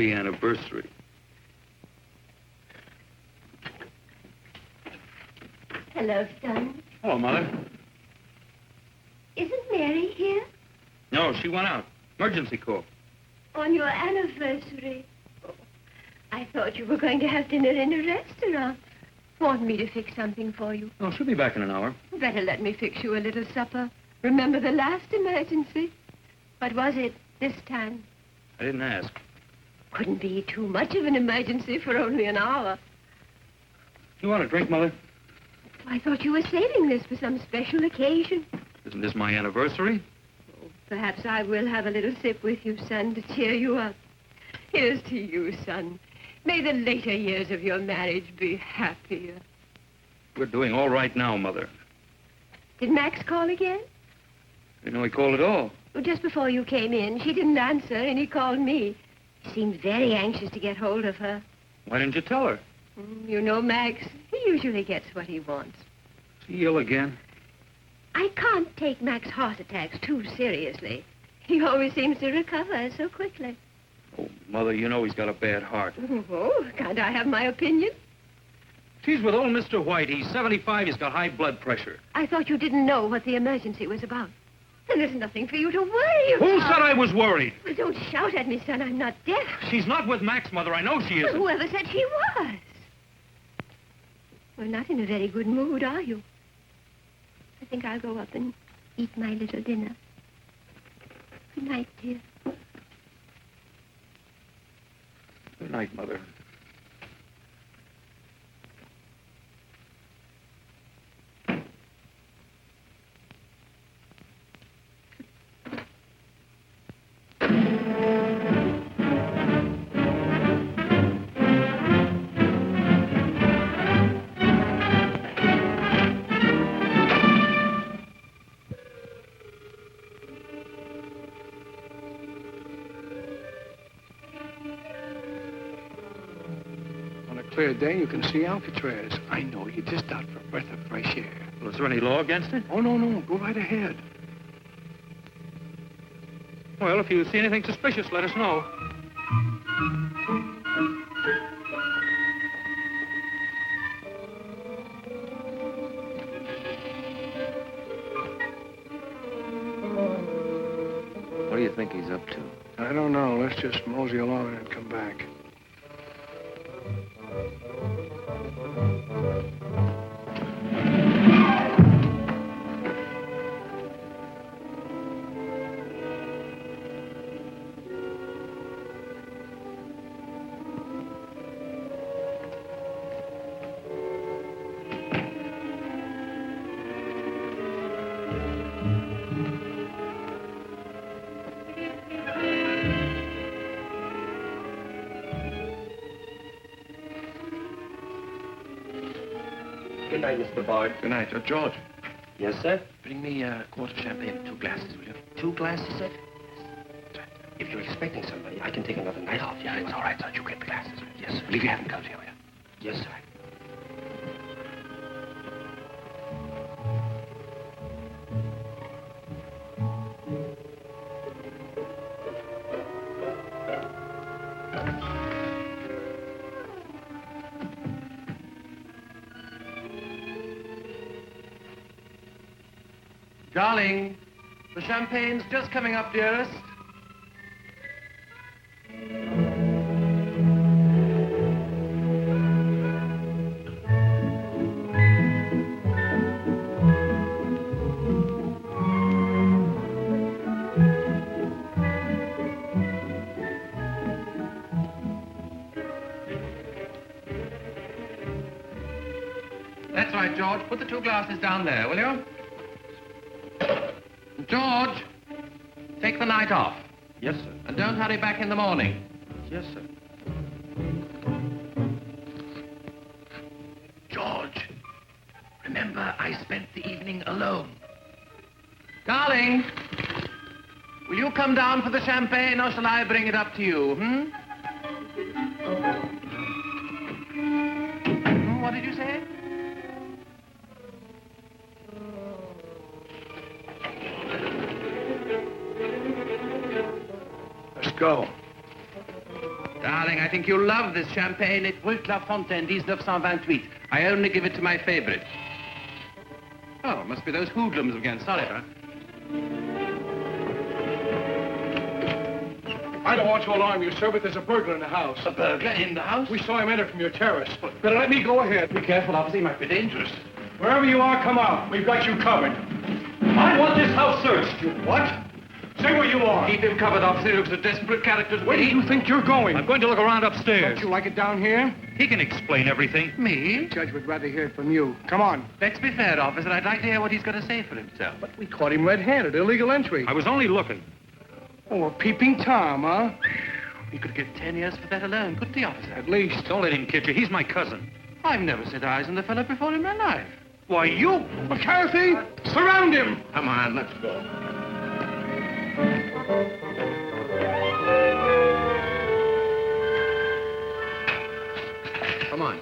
happy anniversary. Hello, son. Hello, Mother. Isn't Mary here? No, she went out. Emergency call. On your anniversary. Oh, I thought you were going to have dinner in a restaurant. Want me to fix something for you? Oh, she'll be back in an hour. Better let me fix you a little supper. Remember the last emergency? What was it this time? I didn't ask. Couldn't be too much of an emergency for only an hour. You want a drink, Mother? I thought you were saving this for some special occasion. Isn't this my anniversary? Perhaps I will have a little sip with you, son, to cheer you up. Here's to you, son. May the later years of your marriage be happier. We're doing all right now, Mother. Did Max call again? You know he called at all. Well, just before you came in, she didn't answer, and he called me. He seemed very anxious to get hold of her. Why didn't you tell her? You know, Max, he usually gets what he wants. Is he ill again? I can't take Max's heart attacks too seriously. He always seems to recover so quickly. Oh, Mother, you know he's got a bad heart. Oh, can't I have my opinion? She's with old Mr. White. He's 75. He's got high blood pressure. I thought you didn't know what the emergency was about. Then there's nothing for you to worry about. Who said I was worried? Well, don't shout at me, son. I'm not deaf. She's not with Max, Mother. I know she isn't. Whoever said she was? Well, not in a very good mood, are you? I think I'll go up and eat my little dinner. Good night, dear. Good night, Mother. Clear day, you can see Alcatraz. I know, you're just out for a breath of fresh air. Well, is there any law against it? Oh, no, go right ahead. Well, if you see anything suspicious, let us know. What do you think he's up to? I don't know. Let's just mosey along and come back. Good night, Mr. Bard. Good night. George. Yes, sir? Bring me a quart of champagne and 2 glasses, will you? 2 glasses, sir? If you're expecting somebody, I can take another night off. Yeah, it's all right, son. You get the glasses. Yes, sir. Leave your hat and coat here, will you? Yes, sir. Darling, the champagne's just coming up, dearest. That's right, George. Put the 2 glasses down there, will you? George, take the night off. Yes, sir. And don't hurry back in the morning. Yes, sir. George, remember, I spent the evening alone. Darling, will you come down for the champagne, or shall I bring it up to you, What did you say? Let's go. Darling, I think you'll love this champagne. It's Rue La Fontaine, 1928. I only give it to my favorite. Oh, must be those hoodlums again. Sorry, huh? I don't want to alarm you, sir, but there's a burglar in the house. A burglar in the house? We saw him enter from your terrace. Better let me go ahead. Be careful, officer. He might be dangerous. Wherever you are, come out. We've got you covered. I want this house searched. You what? Say where you are. Keep him covered, officer. He looks a desperate character to Where do you think you're going? I'm going to look around upstairs. Don't you like it down here? He can explain everything. Me? The judge would rather hear it from you. Come on. Let's be fair, officer. I'd like to hear what he's going to say for himself. But we caught him red-handed. Illegal entry. I was only looking. Oh, a peeping Tom, huh? He could get 10 years for that alone, couldn't he, officer? At least. Don't let him kid you. He's my cousin. I've never set eyes on the fellow before in my life. Why, you... McCarthy, surround him. Come on, let's go. Come on.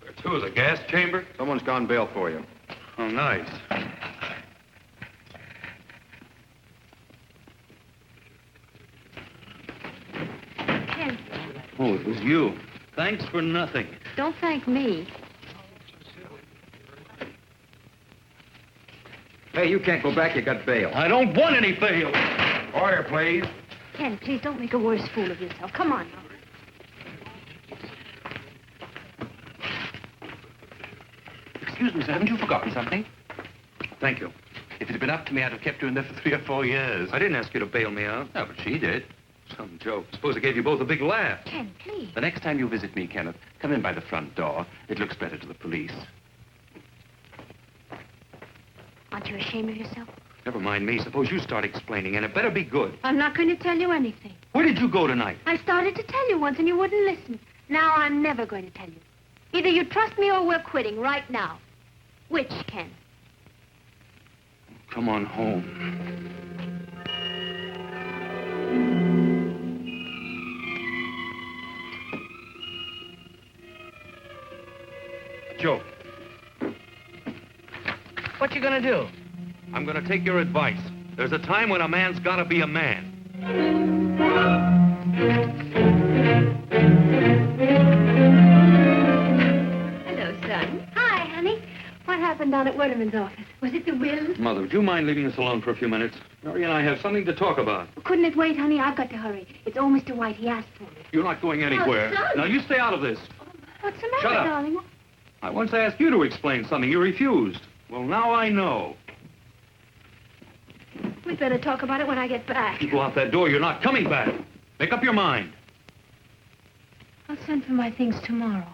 Where to? The gas chamber? Someone's gone bail for you. Oh, nice. Ken, Oh, it was you. Thanks for nothing. don't thank me. Hey, you can't go back. You got bail. I don't want any bail. Order, please. Ken, please don't make a worse fool of yourself. Come on now. Excuse me, sir. Haven't you forgotten something? Thank you. If it had been up to me, I'd have kept you in there for 3 or 4 years. I didn't ask you to bail me out. No, but she did. Some joke. Suppose I gave you both a big laugh. Ken, please. The next time you visit me, Kenneth, come in by the front door. It looks better to the police. Aren't you ashamed of yourself? Never mind me. Suppose you start explaining, and it better be good. I'm not going to tell you anything. Where did you go tonight? I started to tell you once and you wouldn't listen. Now I'm never going to tell you. Either you trust me or we're quitting right now. Which, Ken? Come on home. Joe, What you gonna do? I'm gonna take your advice. There's a time when a man's gotta be a man. Hello, son. Hi, honey. What happened down at Werdeman's office? Was it the will? Mother, would you mind leaving us alone for a few minutes? Mary and I have something to talk about. Couldn't it wait, honey? I've got to hurry. It's old Mr. White. He asked for me. You're not going anywhere. son. Now, you stay out of this. What's the matter, Shut up. darling? I once asked you to explain something. You refused. Well, now I know. We'd better talk about it when I get back. You go out that door, you're not coming back. Make up your mind. I'll send for my things tomorrow.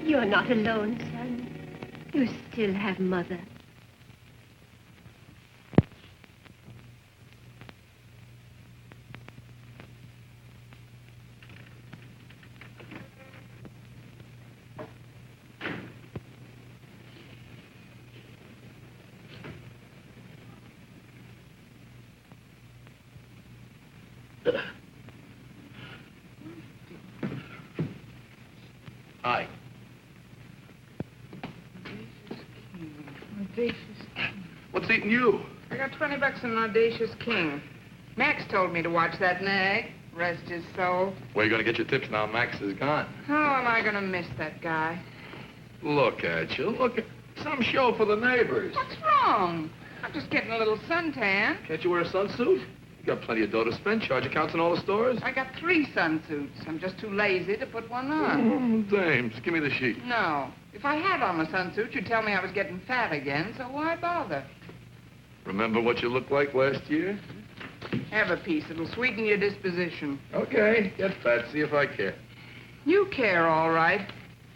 You're not alone, son. You still have Mother. Hi. Audacious. What's eating you? I got $20 on Audacious King. Max told me to watch that nag. Rest his soul. Where you gonna get your tips now Max is gone? How am I gonna miss that guy? Look at you. Look at some show for the neighbors. What's wrong? I'm just getting a little suntan. Can't you wear a sunsuit? You got plenty of dough to spend. Charge accounts in all the stores. I got 3 sunsuits. I'm just too lazy to put one on. Oh, dames. Give me the sheet. No. If I had on a sunsuit, you'd tell me I was getting fat again, so why bother? Remember what you looked like last year? Have a piece. It'll sweeten your disposition. Okay. Get fat. See if I care. You care, all right.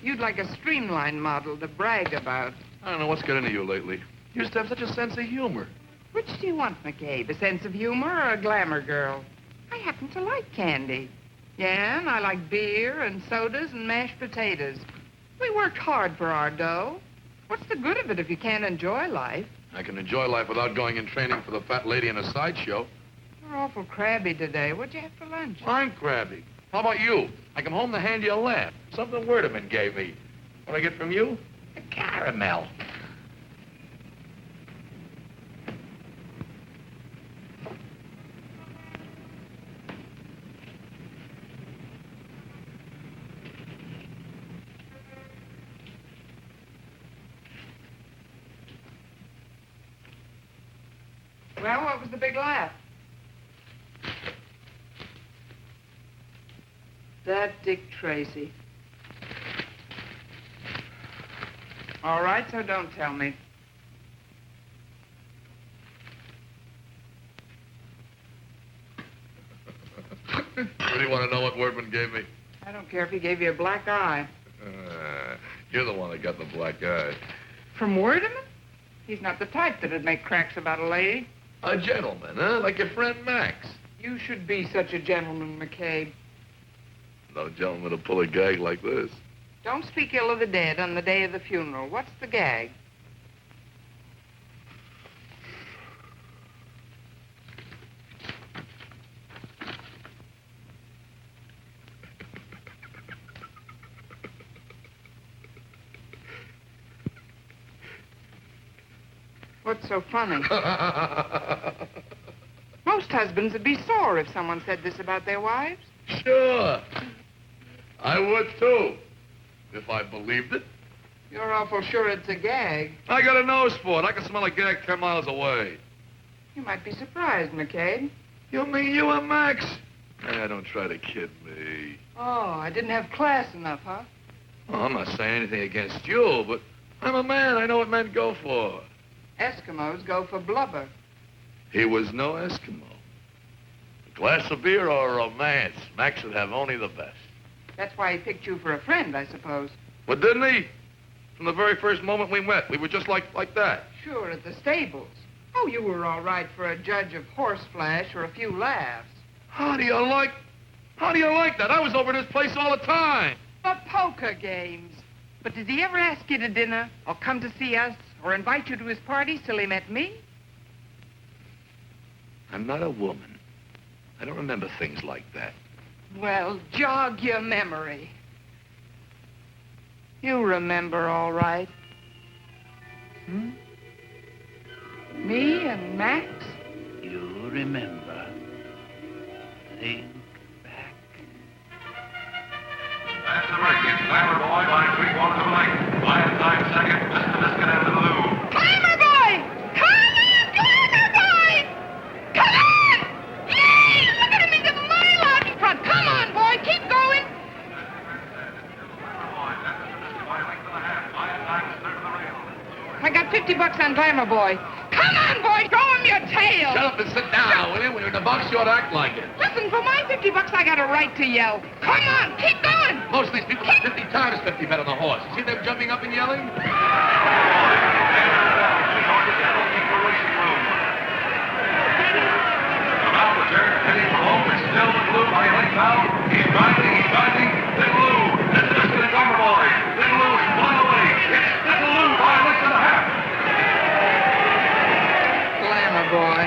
You'd like a streamlined model to brag about. I don't know what's got into you lately. You used to have such a sense of humor. Which do you want, McCabe? A sense of humor or a glamour girl? I happen to like candy. Yeah, and I like beer and sodas and mashed potatoes. We worked hard for our dough. What's the good of it if you can't enjoy life? I can enjoy life without going in training for the fat lady in a sideshow. You're awful crabby today. What'd you have for lunch? I'm crabby. How about you? I come home to hand you a lamp. Something Werdeman gave me. What I get from you? A caramel. Well, what was the big laugh? That Dick Tracy. All right, so don't tell me. What do you want to know what Wordman gave me? I don't care if he gave you a black eye. You're the one that got the black eye. From Wordman? He's not the type that'd make cracks about a lady. A gentleman, huh? Like your friend Max. You should be such a gentleman, McCabe. No gentleman to pull a gag like this. Don't speak ill of the dead on the day of the funeral. What's the gag? What's so funny? Most husbands would be sore if someone said this about their wives. Sure. I would, too. If I believed it. You're awful sure it's a gag. I got a nose for it. I can smell a gag 10 miles away. You might be surprised, McCabe. You mean you and Max? Don't try to kid me. Oh, I didn't have class enough, huh? Well, I'm not saying anything against you, but I'm a man. I know what men go for. Eskimos go for blubber. He was no Eskimo. A glass of beer or a romance. Max would have only the best. That's why he picked you for a friend, I suppose. But didn't he? From the very first moment we met, we were just like that. Sure, at the stables. Oh, you were all right for a judge of horseflesh or a few laughs. How do you like that? I was over at his place all the time. For poker games. But did he ever ask you to dinner or come to see us or invite you to his parties till he met me? I'm not a woman. I don't remember things like that. Well, jog your memory. You remember all right. Hmm? Me and Max? You remember. Think back. That's the break. It's Glamour Boy by 3/4 of a length. Last time second, Mr. Biscuit and the Lou. Glamour Boy! Come on, Glamour Boy! Come on! Yay! Look at him, he's a mile out in front. Come on, boy, keep going. I got $50 on Glamour Boy. Come on, boy, throw him your tail. Shut up and sit down, will you? When you're in the box, you ought to act like it. Listen, for my $50, I got a right to yell. Come on, keep going. Most of these people have 50 times 50 bet on the horse. You see them jumping up and yelling? Heading for home, it's still the Lou by a length now. He's rising. Little Lou, Mr. Biscuit and Glamour Boy. Little Lou's flying away. It's Little Lou by a length and a half. Glamour Boy.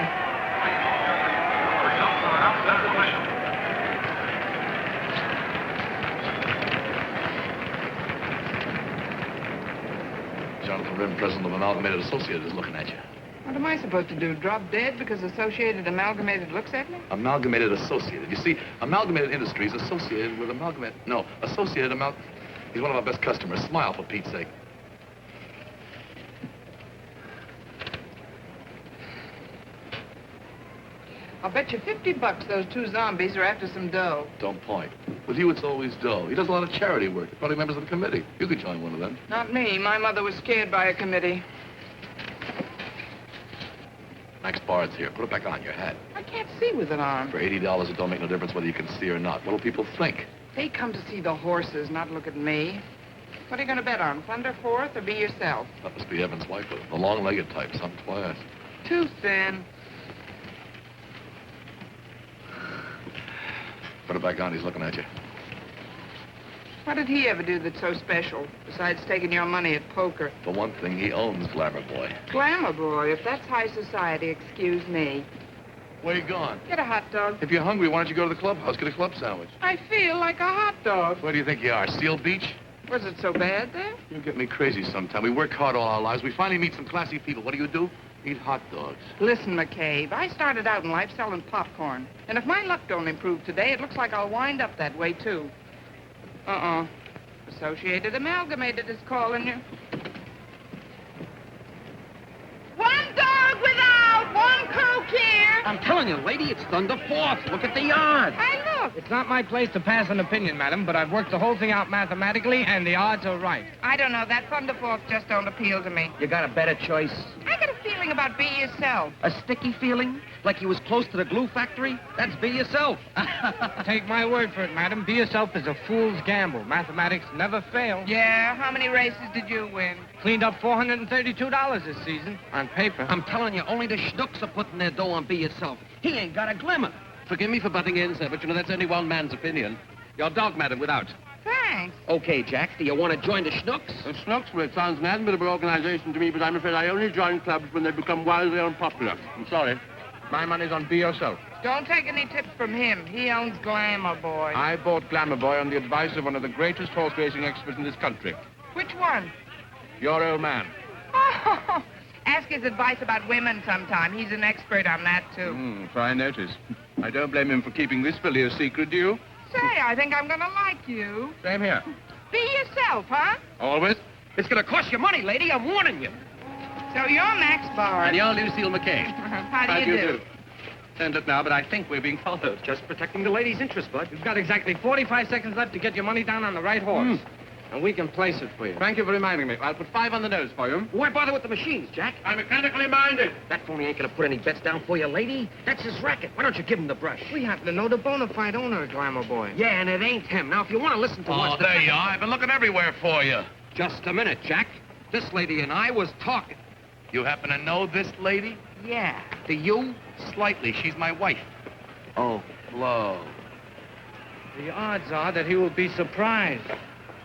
Jonathan Rim, president of Amalgamated Associated, is looking at you. What am I supposed to do, drop dead because Associated Amalgamated looks at me? Amalgamated Associated. You see, Amalgamated Industries associated with Associated He's one of our best customers. Smile, for Pete's sake. I'll bet you $50 those two zombies are after some dough. Don't point. With you, it's always dough. He does a lot of charity work. Probably members of the committee. You could join one of them. Not me. My mother was scared by a committee. Max Bard's here. Put it back on your hat. I can't see with it on. For $80, it don't make no difference whether you can see or not. What'll people think? They come to see the horses, not look at me. What are you going to bet on? Thunder Fourth or be yourself? That must be Evan's wife, the long-legged type, some class. Too thin. Put it back on. He's looking at you. What did he ever do that's so special, besides taking your money at poker? For one thing, he owns Glamour Boy. Glamour Boy, if that's high society, excuse me. Where you going? Get a hot dog. If you're hungry, why don't you go to the clubhouse, get a club sandwich? I feel like a hot dog. Where do you think you are, Seal Beach? Was it so bad there? You get me crazy sometime. We work hard all our lives. We finally meet some classy people. What do? Eat hot dogs. Listen, McCabe, I started out in life selling popcorn. And if my luck don't improve today, it looks like I'll wind up that way, too. Associated Amalgamated is calling you. One dog without, one crow I'm telling you, lady, it's Thunder Fourth. Look at the odds. I look. It's not my place to pass an opinion, madam, but I've worked the whole thing out mathematically, and the odds are right. I don't know. That Thunder Fourth just don't appeal to me. You got a better choice? I got a feeling about Be Yourself. A sticky feeling? Like you was close to the glue factory? That's Be Yourself. Take my word for it, madam. Be Yourself is a fool's gamble. Mathematics never fail. Yeah? How many races did you win? Cleaned up $432 this season on paper. I'm telling you, only the schnooks are putting their dough on Be Yourself. He ain't got a glimmer. Forgive me for butting in, sir, but you know that's only one man's opinion. Your dog, madam, without. Thanks. Okay, Jack, do you want to join the schnooks? The Snooks, well, it sounds an admirable organization to me, but I'm afraid I only join clubs when they become wildly unpopular. I'm sorry. My money's on Be Yourself. Don't take any tips from him. He owns Glamour Boy. I bought Glamour Boy on the advice of one of the greatest horse racing experts in this country. Which one? Your old man. Oh, ask his advice about women sometime. He's an expert on that, too. So I notice. I don't blame him for keeping this filly a secret, do you? Say, I think I'm going to like you. Same here. Be yourself, huh? Always. It's going to cost you money, lady. I'm warning you. So you're Max Bard. And you're Lucille McKay. How do you do? Send it now, but I think we're being followed. Just protecting the lady's interest, Bud. You've got exactly 45 seconds left to get your money down on the right horse. And we can place it for you. Thank you for reminding me. I'll put 5 on the nose for you. Why bother with the machines, Jack? I'm mechanically minded. That phony ain't going to put any bets down for you, lady. That's his racket. Why don't you give him the brush? We happen to know the bona fide owner of Glamour Boy. Yeah, and it ain't him. Now, if you want to listen to what's there you are. I've been looking everywhere for you. Just a minute, Jack. This lady and I was talking. You happen to know this lady? Yeah. Do you? Slightly. She's my wife. Oh. Flo. The odds are that he will be surprised.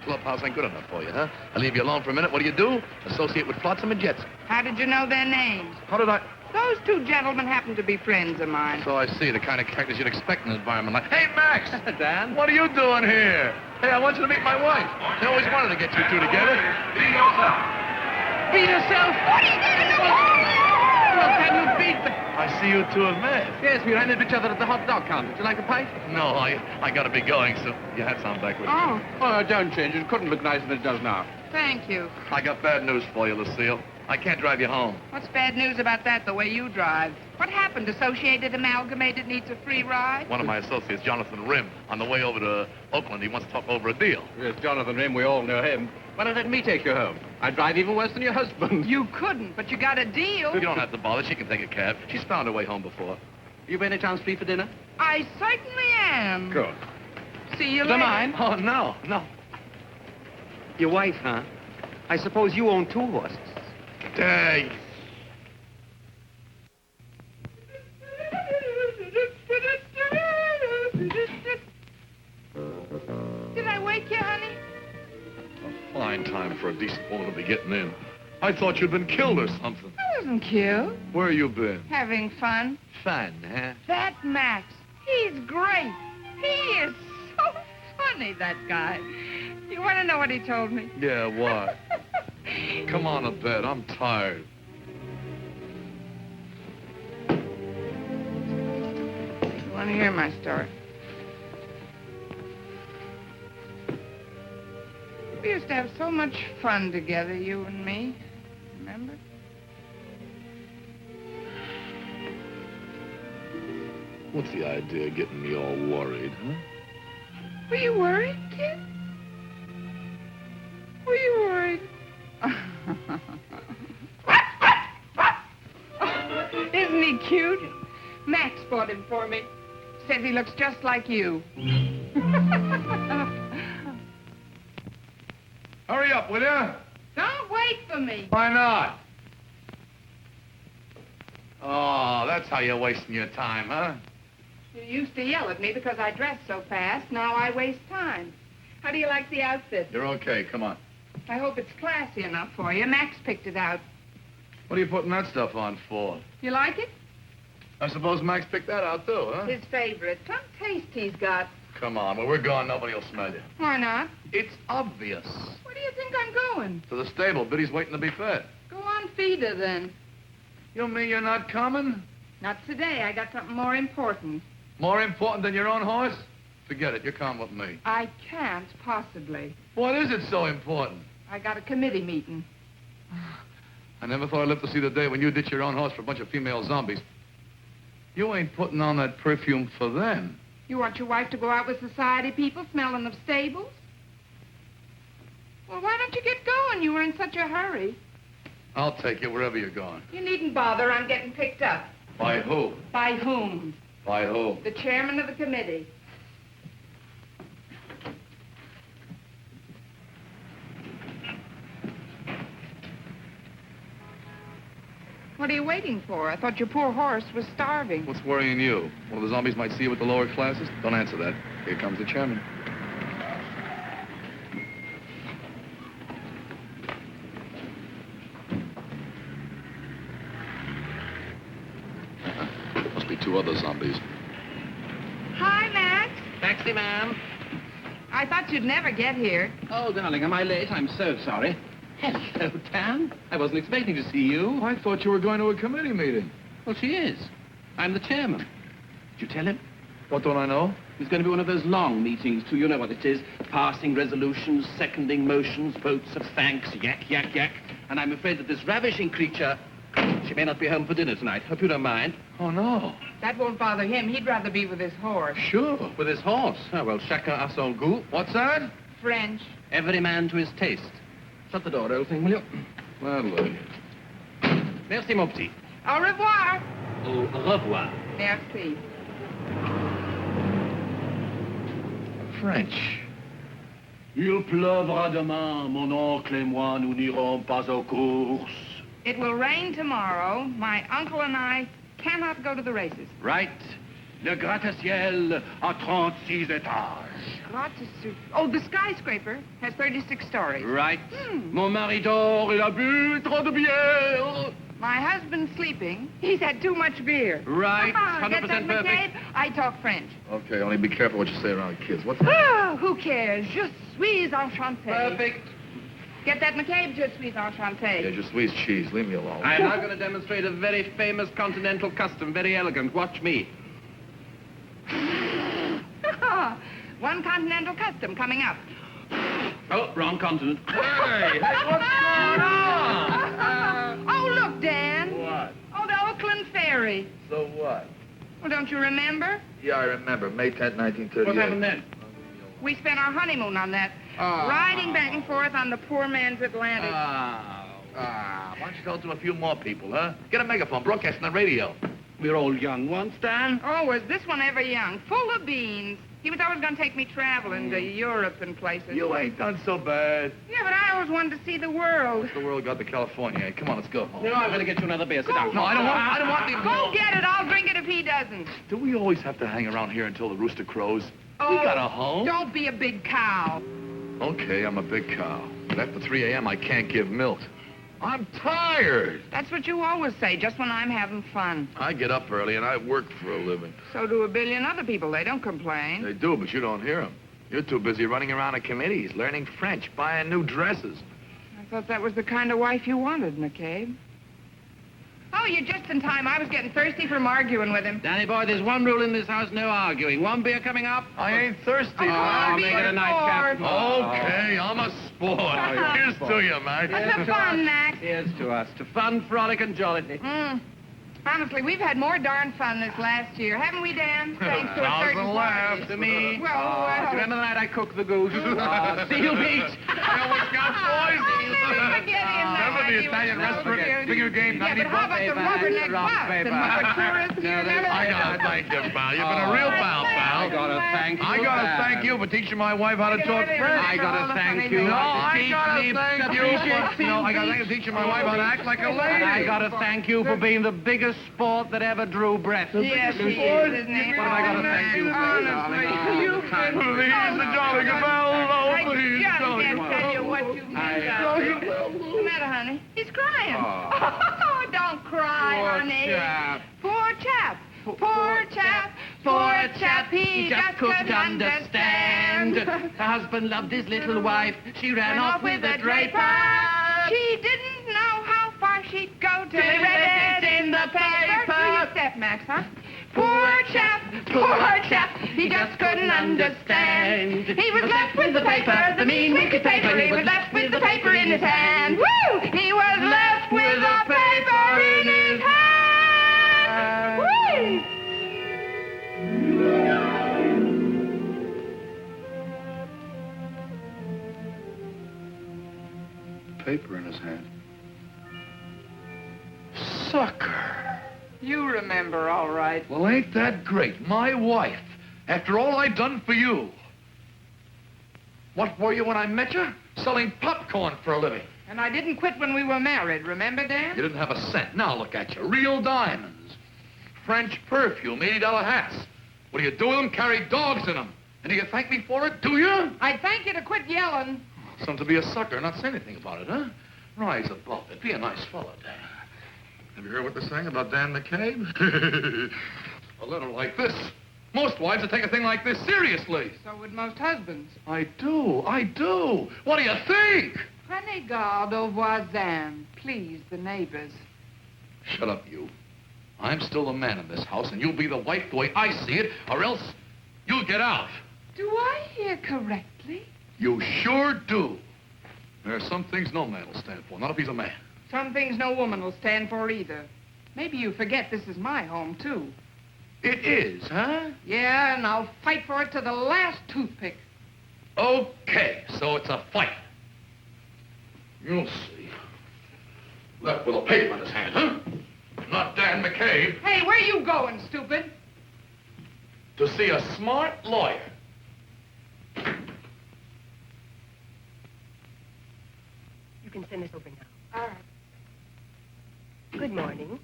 Clubhouse ain't good enough for you, huh? I leave you alone for a minute. What do? Associate with Flotsam and Jetsam. How did you know their names? How did I? Those two gentlemen happen to be friends of mine. So I see. The kind of characters you'd expect in an environment like... Hey, Max! Dan? What are you doing here? Hey, I want you to meet my wife. I always wanted to get you two together. Be yourself. Be yourself? What are you doing? Well, can you beat the... I see you two have met. Yes, we ran into each other at the hot dog counter. Would you like a pipe? No, I gotta be going, so you had some back with you. Oh, don't change. It couldn't look nicer than it does now. Thank you. I got bad news for you, Lucille. I can't drive you home. What's bad news about that, the way you drive? What happened? Associated Amalgamated needs a free ride? One of my associates, Jonathan Rim, on the way over to Oakland, he wants to talk over a deal. Yes, Jonathan Rim, we all know him. Why don't let me take you home? I drive even worse than your husband. You couldn't, but you got a deal. You don't have to bother. She can take a cab. She's found her way home before. You by any chance free for dinner? I certainly am. Good. See you Don't later. mind. Oh, no. Your wife, huh? I suppose you own 2 horses. Dang. Did I wake you, honey? A fine time for a decent woman to be getting in. I thought you'd been killed or something. I wasn't cute. Where you been? Having fun. Fun, huh? That Max, he's great. He is so funny, that guy. You want to know what he told me? Yeah, what? Come on to bed. I'm tired. You want to hear my story? We used to have so much fun together, you and me. Remember? What's the idea of getting me all worried, huh? Were you worried, kid? Were you worried? Isn't he cute? Max bought him for me. Says he looks just like you. Hurry up, will you? Don't wait for me. Why not? Oh, that's how you're wasting your time, huh? You used to yell at me because I dressed so fast. Now I waste time. How do you like the outfit? You're okay. Come on. I hope it's classy enough for you. Max picked it out. What are you putting that stuff on for? You like it? I suppose Max picked that out, too, huh? His favorite. Some taste he's got. Come on. When we're gone, nobody will smell you. Why not? It's obvious. Where do you think I'm going? To the stable. Biddy's waiting to be fed. Go on, feed her, then. You mean you're not coming? Not today. I got something more important. More important than your own horse? Forget it. You're coming with me. I can't, possibly. What is it so important? I got a committee meeting. I never thought I'd live to see the day when you ditch your own horse for a bunch of female zombies. You ain't putting on that perfume for them. You want your wife to go out with society people smelling of stables? Well, why don't you get going? You were in such a hurry. I'll take you wherever you're going. You needn't bother. I'm getting picked up. By who? By whom? By who? The chairman of the committee. What are you waiting for? I thought your poor horse was starving. What's worrying you? One of the zombies might see you with the lower classes? Don't answer that. Here comes the chairman. Must be two other zombies. Hi, Max. Taxi, ma'am. I thought you'd never get here. Oh, darling, am I late? I'm so sorry. Hello, Tam. I wasn't expecting to see you. I thought you were going to a committee meeting. Well, she is. I'm the chairman. Did you tell him? What don't I know? It's going to be one of those long meetings, too. You know what it is. Passing resolutions, seconding motions, votes of thanks, yak, yak, yak. And I'm afraid that this ravishing creature, she may not be home for dinner tonight. Hope you don't mind. Oh, no. That won't bother him. He'd rather be with his horse. Sure. With his horse. Oh, well, chacun a son goût. What's that? French. Every man to his taste. Shut the door, old thing, will you? Well, look. Merci, mon petit. Au revoir. Au revoir. Merci. French. Il pleuvra demain, mon oncle et moi, nous n'irons pas aux courses. It will rain tomorrow. My uncle and I cannot go to the races. Right. Le gratte-ciel à 36 étages. Oh, the skyscraper has 36 stories. Right. Mon mari dort, il a bu trop de bière. My husband's sleeping. He's had too much beer. Right. 100% Get that, perfect. McCabe? I talk French. Okay, only be careful what you say around kids. What's that? Oh, who cares? Je suis enchanté. Perfect. Get that, McCabe? Je suis enchanté. Yeah, just squeeze cheese. Leave me alone. I'm now going to demonstrate a very famous continental custom. Very elegant. Watch me. One continental custom coming up. Oh, wrong continent. Hey, what's going on? Oh, look, Dan. What? Oh, the Oakland Ferry. So what? Well, don't you remember? Yeah, I remember. May 10th, 1938. What happened then? We spent our honeymoon on that. Riding back and forth on the poor man's Atlantic. Why don't you tell it to a few more people, huh? Get a megaphone, broadcast on the radio. We're all young once, Dan. Oh, was this one ever young? Full of beans. He was always going to take me traveling to Europe and places. You ain't done so bad. Yeah, but I always wanted to see the world. The world got to California. Hey, come on, let's go home. No, I'm going to get you another beer. Sit down. No, I don't want the... Go get it. I'll drink it if he doesn't. Do we always have to hang around here until the rooster crows? Oh, We got a home. Don't be a big cow. Okay, I'm a big cow. But after 3 a.m., I can't give milk. I'm tired. That's what you always say, just when I'm having fun. I get up early and I work for a living. So do a billion other people. They don't complain. They do, but you don't hear them. You're too busy running around at committees, learning French, buying new dresses. I thought that was the kind of wife you wanted, McCabe. Oh, you're just in time. I was getting thirsty from arguing with him. Danny boy, there's one rule in this house, no arguing. One beer coming up. I ain't thirsty. I'll make it a nightcap. Okay, I'm a sport. Here's to you, man. Have fun, Max. Here's to us. To fun, frolic, and jollity. Honestly, we've had more darn fun this last year, haven't we, Dan? Thanks to a certain laugh party. To me. Well, Remember the night I cooked the goose? Seal meat. I almost got poisoned. Remember the Italian restaurant finger game? Yeah, but how about the rubberneck bus and Mother Tourist? I gotta thank you, pal. You've been a real pal, pal. I gotta thank you. I gotta thank you for teaching my wife how to talk French. I gotta thank you. No, I gotta thank you. No, I gotta thank you for teaching my wife how to act like a lady. And I gotta thank you for being the biggest sport that ever drew breath. Yes, he is, isn't he? What have I got to thank you for, Honestly, darling? Please, the jolly I please, just jolly can't tell you what you've done. What's the matter, honey? He's crying. Oh, don't cry, honey. Chap. Poor chap. Poor chap. Poor chap. He just couldn't understand. Her husband loved his little wife. She ran off with a draper. She didn't know how far she'd go till they read it in the paper. Do your step, Max, huh? Poor chap, he just couldn't understand. He was left with the paper, the mean, wicked paper. He was left with the paper in his hand. Woo! He was left with the paper in his hand. Woo! paper in his hand. Sucker. You remember, all right. Well, ain't that great? My wife, after all I done for you. What were you when I met you? Selling popcorn for a living. And I didn't quit when we were married, remember, Dan? You didn't have a cent. Now look at you. Real diamonds. French perfume, $80 hats. What do you do with them? Carry dogs in them. And do you thank me for it? Do you? I thank you to quit yelling. Something to be a sucker, not say anything about it, huh? Rise above it. Be a nice fellow, Dan. Have you heard what they're saying about Dan McCabe? A letter like this. Most wives would take a thing like this seriously. So would most husbands. I do. What do you think? Prenez garde aux voisins. Please, the neighbors. Shut up, you. I'm still the man in this house, and you'll be the wife the way I see it, or else you'll get out. Do I hear correctly? You sure do. There are some things no man will stand for, not if he's a man. Some things no woman will stand for either. Maybe you forget this is my home, too. It is, huh? Yeah, and I'll fight for it to the last toothpick. Okay, so it's a fight. You'll see. Left with a paper in his hand, huh? Not Dan McCabe. Hey, where you going, stupid? To see a smart lawyer. You can send this over now. All right. Good morning.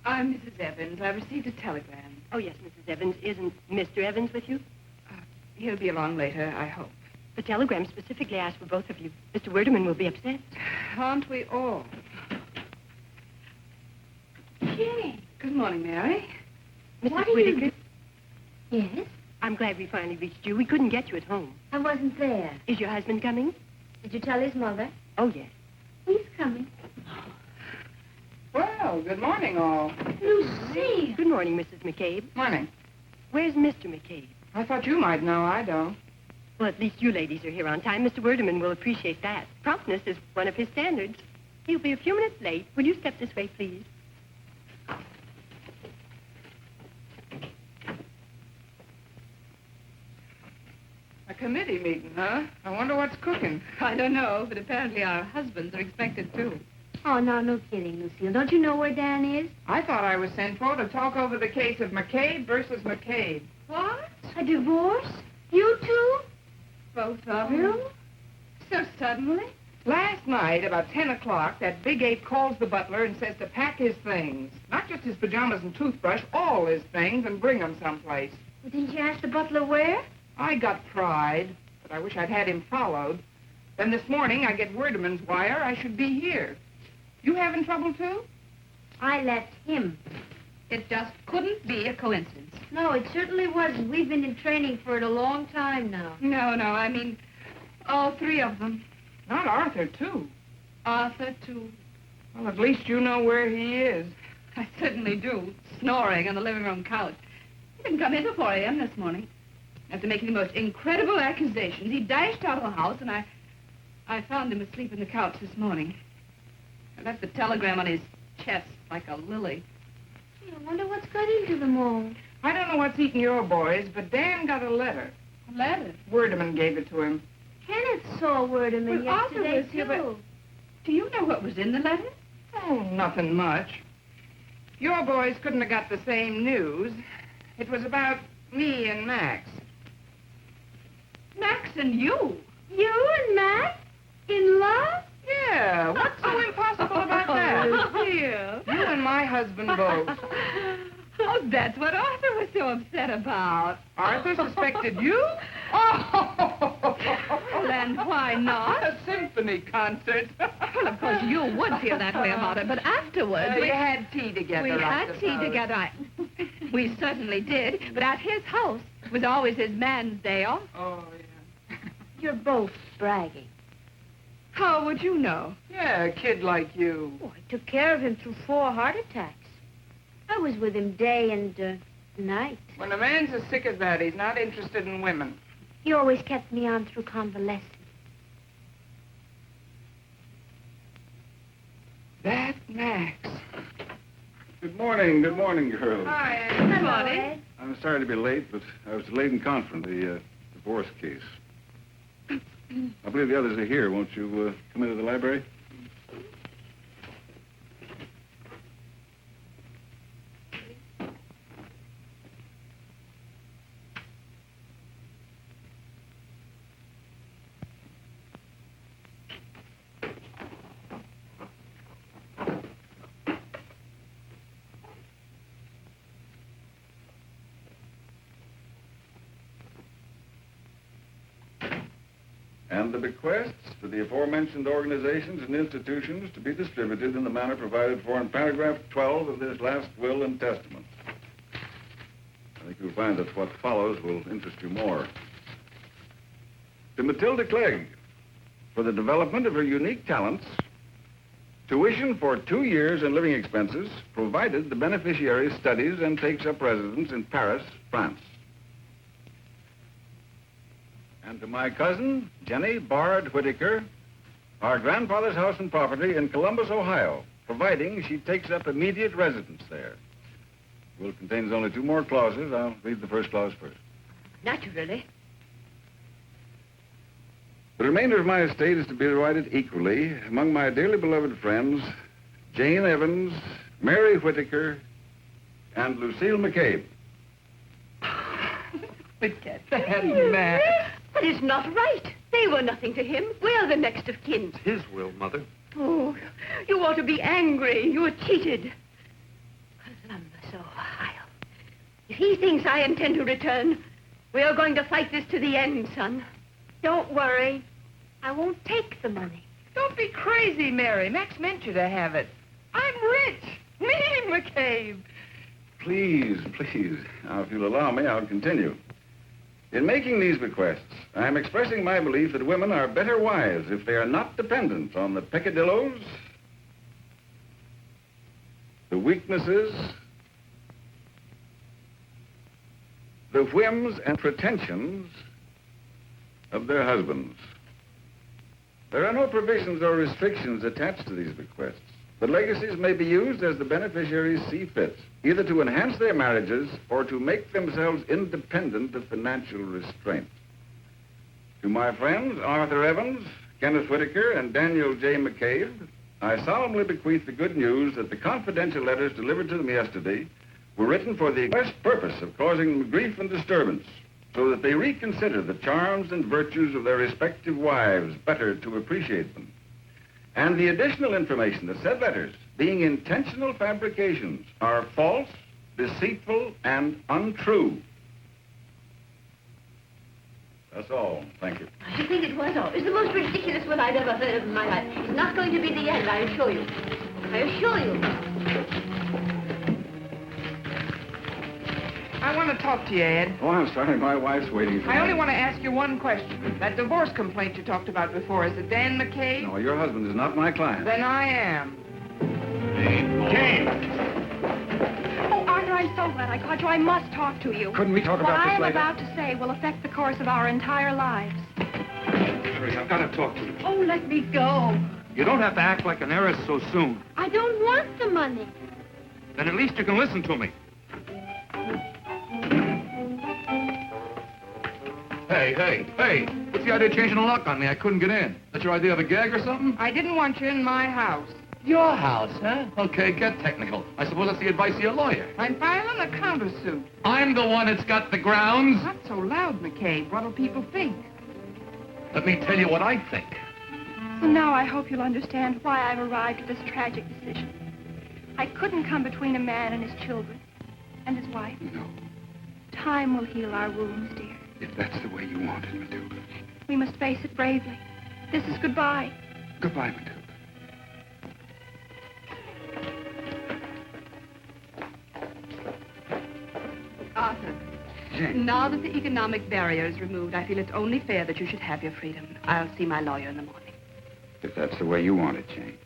I'm Mrs. Evans. I received a telegram. Oh, yes, Mrs. Evans. Isn't Mr. Evans with you? He'll be along later, I hope. The telegram specifically asked for both of you. Mr. Werdeman will be upset. Aren't we all? Jane. Good morning, Mary. Mrs. Whittaker. Yes? I'm glad we finally reached you. We couldn't get you at home. I wasn't there. Is your husband coming? Did you tell his mother? Oh, yes. He's coming. Well, good morning, all. Lucille. Good morning, Mrs. McCabe. Morning. Where's Mr. McCabe? I thought you might know. I don't. Well, at least you ladies are here on time. Mr. Werdeman will appreciate that. Promptness is one of his standards. He'll be a few minutes late. Will you step this way, please? A committee meeting, huh? I wonder what's cooking. I don't know, but apparently our husbands are expected too. Oh, no kidding, Lucille. Don't you know where Dan is? I thought I was sent for to talk over the case of McCabe versus McCabe. What? A divorce? You two? Both of you? So suddenly? Last night, about 10 o'clock, that big ape calls the butler and says to pack his things. Not just his pajamas and toothbrush, all his things, and bring them someplace. Well, didn't you ask the butler where? I got pride, but I wish I'd had him followed. Then this morning, I get Werdeman's wire I should be here. You having trouble, too? I left him. It just couldn't be a coincidence. No, it certainly wasn't. We've been in training for it a long time now. No, I mean, all three of them. Not Arthur, too. Arthur, too. Well, at least you know where he is. I certainly do. Snoring on the living room couch. He didn't come in till 4 a.m. this morning. After making the most incredible accusations, he dashed out of the house, and I found him asleep on the couch this morning. I left the telegram on his chest like a lily. I wonder what's got into them all. I don't know what's eating your boys, but Dan got a letter. A letter? Werdeman gave it to him. Kenneth saw Werdeman Well, Arthur yesterday, was here, too. Do you know what was in the letter? Oh, nothing much. Your boys couldn't have got the same news. It was about me and Max. Max and you? You and Max? In love? Yeah, what's so impossible about that? Dear. You and my husband both. Oh, that's what Arthur was so upset about. Arthur suspected you? Oh! Well, and why not? A symphony concert. Well, of course, you would feel that way about it, but afterwards... We had tea together, We had tea together. We certainly did, but at his house, it was always his man's day off. Oh, yeah. You're both bragging. How would you know? Yeah, a kid like you. Oh, I took care of him through 4 heart attacks. I was with him day and night. When a man's as sick as that, he's not interested in women. He always kept me on through convalescence. That Max. Good morning, girls. Hi, Good morning. I'm sorry to be late, but I was delayed in conference, the divorce case. I believe the others are here. Won't you come into the library? and the bequests to the aforementioned organizations and institutions to be distributed in the manner provided for in paragraph 12 of this last will and testament. I think you'll find that what follows will interest you more. To Matilda Clegg, for the development of her unique talents, tuition for 2 years and living expenses, provided the beneficiary studies and takes up residence in Paris, France. And to my cousin, Jenny Bard Whitaker, our grandfather's house and property in Columbus, Ohio, providing she takes up immediate residence there. The will contains only 2 more clauses. I'll read the first clause first. Naturally. The remainder of my estate is to be divided equally among my dearly beloved friends, Jane Evans, Mary Whitaker, and Lucille McCabe. Forget that, man. That is not right. They were nothing to him. We're the next of kin. His will, Mother. Oh, you ought to be angry. You were cheated. Columbus, Ohio. If he thinks I intend to return, we are going to fight this to the end, son. Don't worry. I won't take the money. Don't be crazy, Mary. Max meant you to have it. I'm rich. Me, McCabe. Please, please. Now, if you'll allow me, I'll continue. In making these bequests, I am expressing my belief that women are better wives if they are not dependent on the peccadillos, the weaknesses, the whims and pretensions of their husbands. There are no provisions or restrictions attached to these bequests. The legacies may be used as the beneficiaries see fit, either to enhance their marriages or to make themselves independent of financial restraint. To my friends, Arthur Evans, Kenneth Whitaker, and Daniel J. McCabe, I solemnly bequeath the good news that the confidential letters delivered to them yesterday were written for the express purpose of causing them grief and disturbance, so that they reconsider the charms and virtues of their respective wives better to appreciate them. And the additional information that said letters, being intentional fabrications, are false, deceitful, and untrue. That's all. Thank you. I should think it was all. It's the most ridiculous one I've ever heard of in my life. It's not going to be the end, I assure you. I assure you. I want to talk to you, Ed. Oh, I'm sorry. My wife's waiting for me. I only want to ask you one question. That divorce complaint you talked about before, is it Dan McCabe? No, your husband is not my client. Then I am. Jane! Oh, Arthur, I'm so glad I caught you. I must talk to you. Couldn't we talk about this later? What I am about to say will affect the course of our entire lives. Mary, I've got to talk to you. Oh, let me go. You don't have to act like an heiress so soon. I don't want the money. Then at least you can listen to me. Hey, what's the idea of changing the lock on me? I couldn't get in. That's your idea of a gag or something? I didn't want you in my house. Your house, huh? Okay, get technical. I suppose that's the advice of your lawyer. I'm filing a countersuit. I'm the one that's got the grounds. Not so loud, McCabe. What'll people think? Let me tell you what I think. So now I hope you'll understand why I've arrived at this tragic decision. I couldn't come between a man and his children and his wife. No. Time will heal our wounds, dear. If that's the way you want it, Matilda. We must face it bravely. This is goodbye. Goodbye, Matilda. Arthur, Jane. now that the economic barrier is removed, I feel it's only fair that you should have your freedom. I'll see my lawyer in the morning. If that's the way you want it, Jane.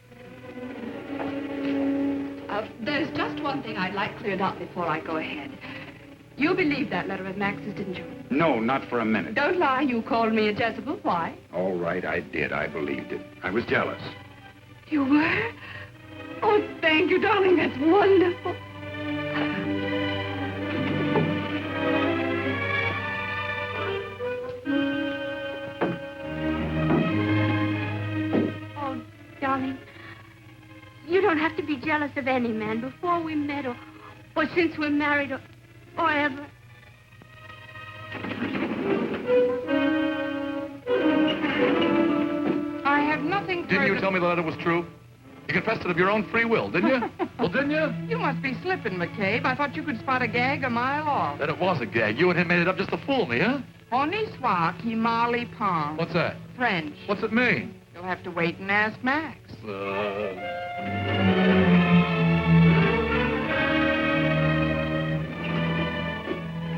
There's just one thing I'd like cleared up before I go ahead. You believed that letter of Max's, didn't you? No, not for a minute. Don't lie. You called me a Jezebel. Why? All right, I did. I believed it. I was jealous. You were? Oh, thank you, darling. That's wonderful. Oh, darling, you don't have to be jealous of any man before we met or since we're married or ever. I have nothing further... Didn't you tell me the letter was true? You confessed it of your own free will, didn't you? Well, didn't you? You must be slipping, McCabe. I thought you could spot a gag a mile off. Then it was a gag. You and him made it up just to fool me, huh? Bonsoir, qui Marley Palm. What's that? French. What's it mean? You'll have to wait and ask Max. If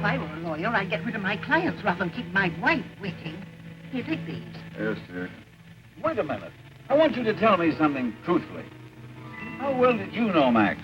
I were a lawyer, I'd get rid of my clients rather than keep my wife waiting. Here, take these. Yes, dear. Wait a minute. I want you to tell me something truthfully. How well did you know Max?